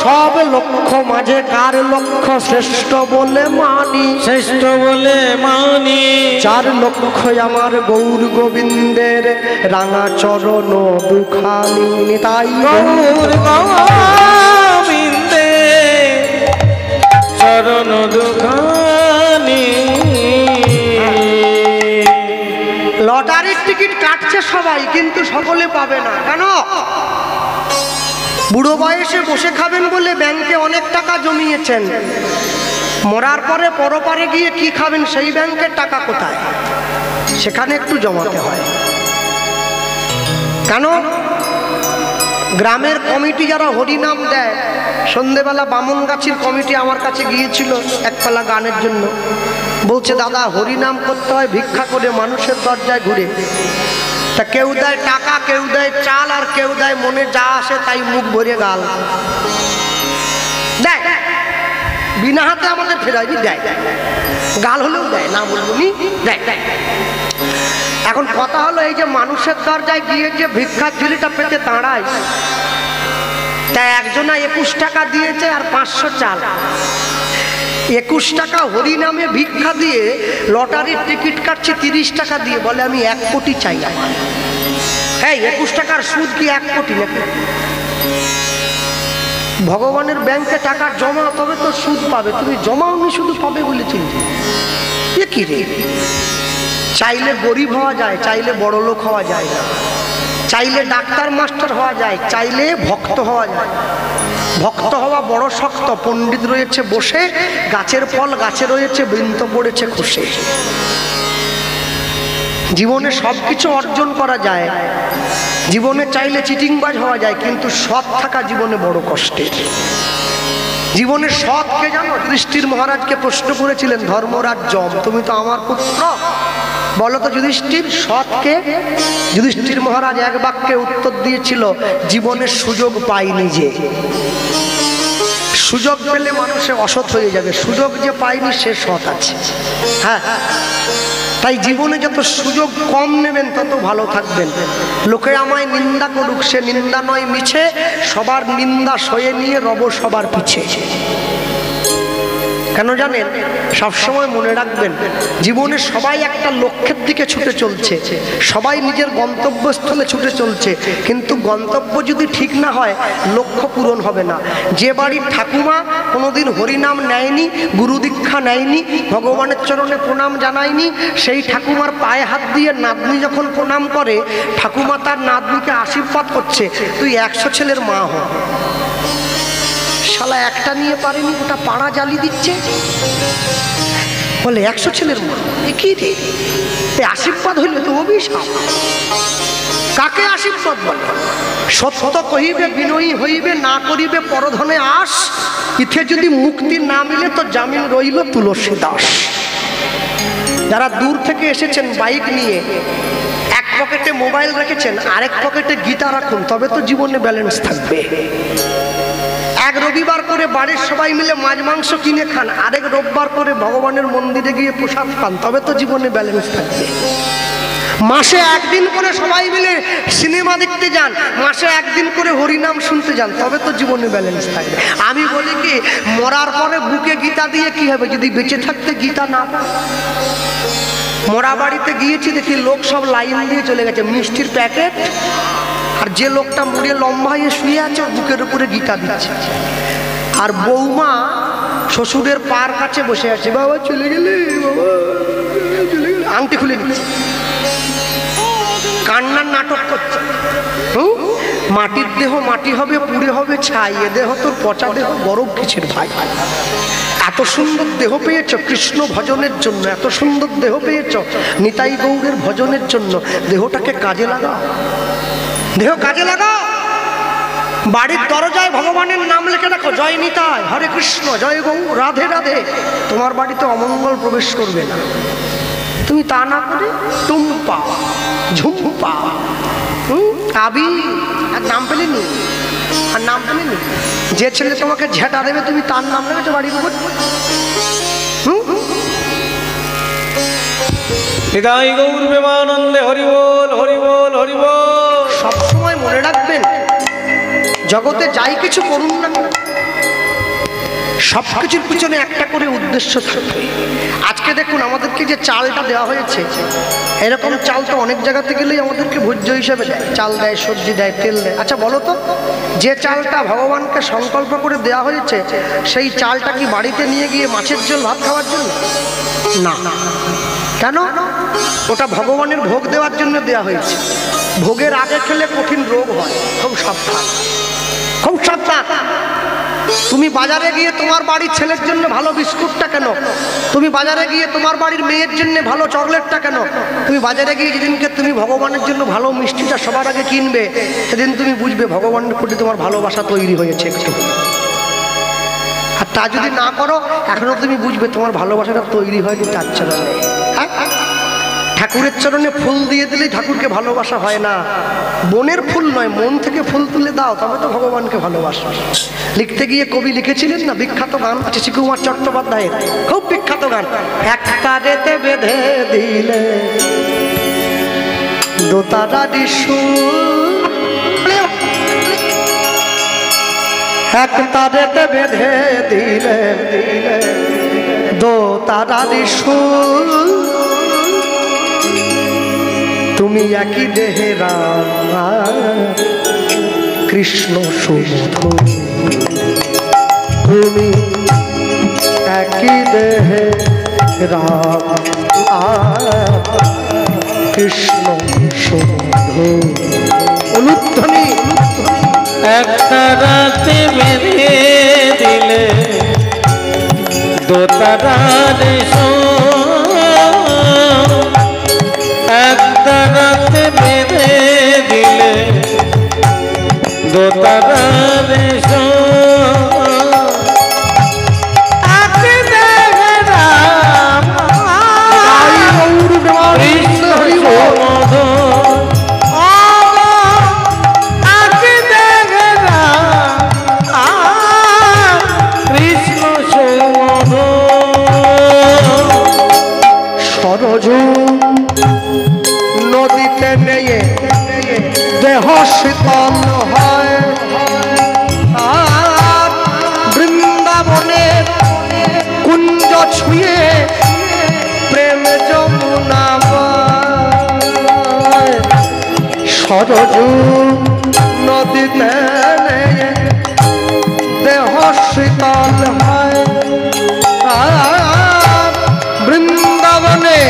সব লক্ষ্য মাঝে কার লক্ষ্য শ্রেষ্ঠ বলে মানি, শ্রেষ্ঠ বলে মানি। যার লক্ষ্য আমার গৌর গোবিন্দের রাঙা চরণ দুখানি। তাই গৌর গোবিন্দে চরণ দুখানি। লটারির টিকিট কাটছে সবাই, কিন্তু সকলে পাবে না। কেন? বুড়ো বয়সে বসে খাবেন বলে ব্যাংকে অনেক টাকা জমিয়েছেন, মরার পরে পরপারে গিয়ে কি খাবেন সেই ব্যাংকের টাকা কোথায়? সেখানে একটু জমাতে হয়। কেন? গ্রামের কমিটি যারা হরিনাম দেয়, সন্ধেবেলা বামনগাছির কমিটি আমার কাছে গিয়েছিল একপালা গানের জন্য। বলছে দাদা হরিনাম করতে হয় ভিক্ষা করে, মানুষের দরজায় ঘুরে। তা কেউ দেয় টাকা, কেউ দেয় চাল, আর কেউ দেয় মনে যা আসে তাই মুখ ভরে গাল দেয়। বিনা হাতে আমাদের ফেরাইনি, দেয় গাল হলেও দেয়, না বলবো নি, দেয়। এখন কথা হলো, এই যে মানুষের দরজায় গিয়ে যে ভিক্ষার ঝুলিটা পেতে দাঁড়ায়, তা একজনা 21 টাকা দিয়েছে আর 500 চাল। 21 টাকা হরিনামে ভিক্ষা দিয়ে লটারির টিকিট কাটছে 30 টাকা দিয়ে, বলে আমি 1 কোটি চাই আমার। হ্যাঁ, 21 টাকার সুদ কি 1 কোটি নাকি? ভগবানের ব্যাংকে টাকা জমা, তবে তো সুদ পাবে। তুমি জমাওনি, শুধু পাবে বলেছিল। এ কি রে? চাইলে গরিব হওয়া যায়, চাইলে বড় লোক হওয়া যায় না। চাইলে ডাক্তার মাস্টার হওয়া যায়, চাইলে ভক্ত হওয়া যায়। ভক্ত হওয়া বড় শক্ত। পণ্ডিত রয়েছে বসে, গাছের ফল গাছে রয়েছে, বৃন্ত পড়েছে খুশে। জীবনে সবকিছু অর্জন করা যায়, জীবনে চাইলে চিটিংবাজ হওয়া যায়, কিন্তু সৎ থাকা জীবনে বড় কষ্টের। জীবনে সৎ কে জানো? যুধিষ্ঠির মহারাজকে প্রশ্ন করেছিলেন ধর্মরাজ যম, তুমি তো আমার পুত্র, বলো তো যুধিষ্ঠির সৎ কে? যুধিষ্ঠির মহারাজ এক বাক্যে উত্তর দিয়েছিল, জীবনের সুযোগ পাইনি যে। সুযোগ পেলে মানুষে অসৎ হয়ে যাবে, সুযোগ যে পাইনি সে সৎ আছে। হ্যাঁ, তাই জীবনে যত সুযোগ কম নেবেন তত ভালো থাকবেন। লোকে আমায় নিন্দা করুক, সে নিন্দা নয় মিছে, সবার নিন্দা সয়ে নিয়ে রব সবার পিছে। কেন জানেন? সবসময় মনে রাখবেন, জীবনে সবাই একটা লক্ষ্যের দিকে ছুটে চলছে, সবাই নিজের গন্তব্যস্থলে ছুটে চলছে, কিন্তু গন্তব্য যদি ঠিক না হয় লক্ষ্য পূরণ হবে না। যে বাড়ির ঠাকুমা কোনোদিন হরিনাম নেয়নি, গুরু দীক্ষা নেয়নি, ভগবানের চরণে প্রণাম জানায়নি, সেই ঠাকুমার পায়ে হাত দিয়ে নাতনি যখন প্রণাম করে, ঠাকুমা তার নাতনিকে আশীর্বাদ করছে, তুই 100 ছেলের মা হ। শালা একটা নিয়ে পারেনি, ওটা পাড়া জ্বালি দিচ্ছে, বলে 100 ছেলের মা। কি রে, আশীর্বাদ হইল তো অভিশাপ। কাকে আশীর্বাদ বলে? সত্য কহিবে বিনয়ী হইবে, না করিবে পরধনে আস, ইথে যদি মুক্তি না মিলে তো জামিন রইল তুলসী দাস। যারা দূর থেকে এসেছেন বাইক নিয়ে, এক পকেটে মোবাইল রেখেছেন, আরেক পকেটে গীতা রাখুন, তবে তো জীবনে ব্যালেন্স থাকবে। এক রবিবার করে বাড়ির সবাই মিলে মাছ মাংস কিনে খান, আরেক রোববার করে ভগবানের মন্দিরে গিয়ে প্রসাদ পান, তবে তো জীবনে ব্যালেন্স থাকবে। মাসে একদিন করে সবাই মিলে সিনেমা দেখতে যান, মাসে একদিন করে হরিনাম শুনতে যান, তবে তো জীবনে ব্যালেন্স থাকবে। আমি বলি কি, মরার পরে বুকে গীতা দিয়ে কি হবে যদি বেঁচে থাকতে গীতা না পায়? মরা বাড়িতে গিয়েছি, দেখি লোক সব লাইন দিয়ে চলে গেছে, মিষ্টির প্যাকেট, আর যে লোকটা মরে লম্বা হয়ে শুয়ে আছে ওর বুকের উপরে গীতা দিচ্ছে, আর বৌমা শ্বশুরের পার কাছে বসে আছে, বাবা চলে গেলে, বাবা চলে গেলে, আংটি খুলে নিচ্ছে, কান্নার নাটক করছে। মাটির দেহ মাটি হবে, পুড়ে হবে ছাই, এ দেহ তোর পচা দেহ, গরম কিসের ভাই? এত সুন্দর দেহ পেয়েছ কৃষ্ণ ভজনের জন্য, এত সুন্দর দেহ পেয়েছ নিতাই গৌরের ভজনের জন্য, দেহটাকে কাজে লাগাও, দেহ কাজে লাগাও। বাড়ির দরজায় ভগবানের নাম লিখে রাখো, জয় নিতাই, হরে কৃষ্ণ, জয় গৌ, রাধে রাধে। তোমার বাড়িতে অমঙ্গল প্রবেশ করবে না। তুমি তা না করে টুম্পা, ঝুম্পা, কাবি, আর নাম পেলেনি, আর নাম পেলেনি। যে ছেলে তোমাকে ঝেঁটা দেবে তুমি তার নাম রেখেছো বাড়ির উপর। নিতাই গৌর প্রেমানন্দে হরি বল, হরি বল, হরি বল। সবসময় মনে রাখবেন, জগতে যাই কিছু করুন না, সব কিছুর পিছনে একটা করে উদ্দেশ্য থাকবে। আজকে দেখুন আমাদেরকে যে চালটা দেওয়া হয়েছে, এরকম চাল তো অনেক জায়গাতে গেলেই আমাদেরকে ভোজ্য হিসেবে দেয়, চাল দেয়, সবজি দেয়, তেল দেয়। আচ্ছা বলো তো, যে চালটা ভগবানকে সংকল্প করে দেওয়া হয়েছে, সেই চালটা কি বাড়িতে নিয়ে গিয়ে মাছের ঝোল ভাত খাওয়ার জন্য? না। কেন? ওটা ভগবানের ভোগ দেওয়ার জন্য দেওয়া হয়েছে। ভোগের আগে খেলে কঠিন রোগ হয়, খুব সাবধান, খুব সাবধান। তুমি বাজারে গিয়ে তোমার বাড়ির ছেলের জন্য ভালো বিস্কুটটা কেন, তুমি বাজারে গিয়ে তোমার বাড়ির মেয়ের জন্য ভালো চকলেটটা কেন, তুমি বাজারে গিয়ে যেদিনকে তুমি ভগবানের জন্য ভালো মিষ্টিটা সবার আগে কিনবে, সেদিন তুমি বুঝবে ভগবানের প্রতি তোমার ভালোবাসা তৈরি হয়েছে একটু। আর তা যদি না করো, এখনো তুমি বুঝবে তোমার ভালোবাসাটা তৈরি হয়নি তার চরণে। ঠাকুরের চরণে ফুল দিয়ে দিলেই ঠাকুরকে ভালোবাসা হয় না। বনের ফুল নয়, মন থেকে ফুল তুলে দাও, তবে তো ভগবানকে ভালোবাসো। লিখতে গিয়ে কবি লিখেছিলেন না, বিখ্যাত গান আছে শ্রীকুমার চট্টোপাধ্যায়ের, খুব বিখ্যাত গান, এক তারেতে বেঁধে দিলে দোতারা সুর, এক তারেতে বেঁধে দিলে দোতারা সুর, তুমি একই দেহে রাম কৃষ্ণ সুমধুর, তুমি একই দেহে রাম কৃষ্ণ সুমধুর। অনুধ্বনি একটা রাতে বেঁধে দিলে দোতারার একটা রাতে বেঁধে দিলে দোতারার নদীতে নেয়ে দেহ শীতল হয়, আর বৃন্দাবনের কুঞ্জ সরজু নদীতে দেহ শীতল হয়, বৃন্দাবনে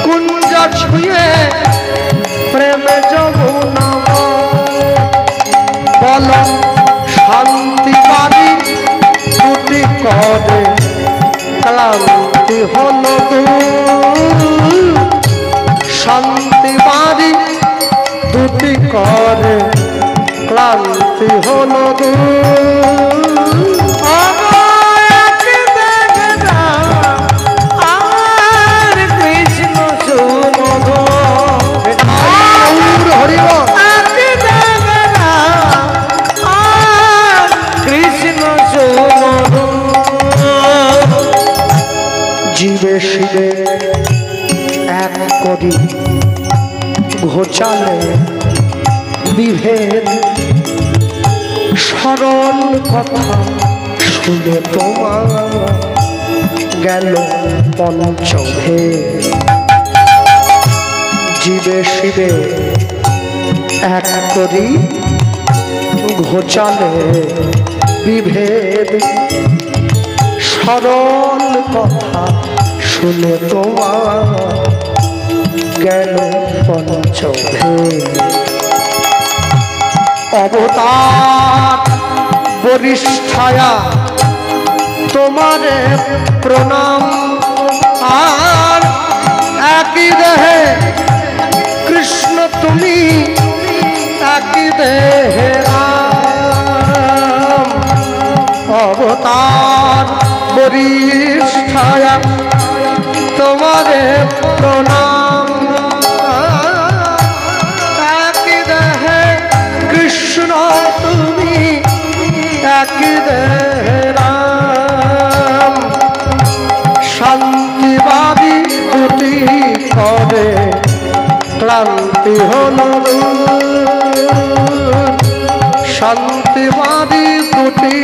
কুঞ্জ ছুঁয়ে প্রেমে যমুনা বল শান্তি বাড়ি দুটি করে ক্লান্তি হল শান্তি বাড়ি দুটি করে ক্লান্তি হল জীবে শিবে এক করি ঘোচালে বিভেদ, সরল কথা শুনে তোমার গেল পঞ্চভেদ। জীবে শিবে এক করি ঘোচালে বিভেদ, সরল কথা শুনে তোমার গেল পঞ্চভেদ। অবতার বরিষ্ঠায়া তোমারে প্রণাম, আর একই দেহে কৃষ্ণ তুমি একই দেহে রাম। অবতার বরিষ্ঠায়া তোমারে প্রণাম, একই দেহে কৃষ্ণ তুমি একই দেহে রাম। শান্তিবাদী দুটি করে ক্লান্তি হল, শান্তিবাদী দুটি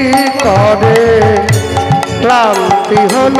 করে ক্লান্তি হল।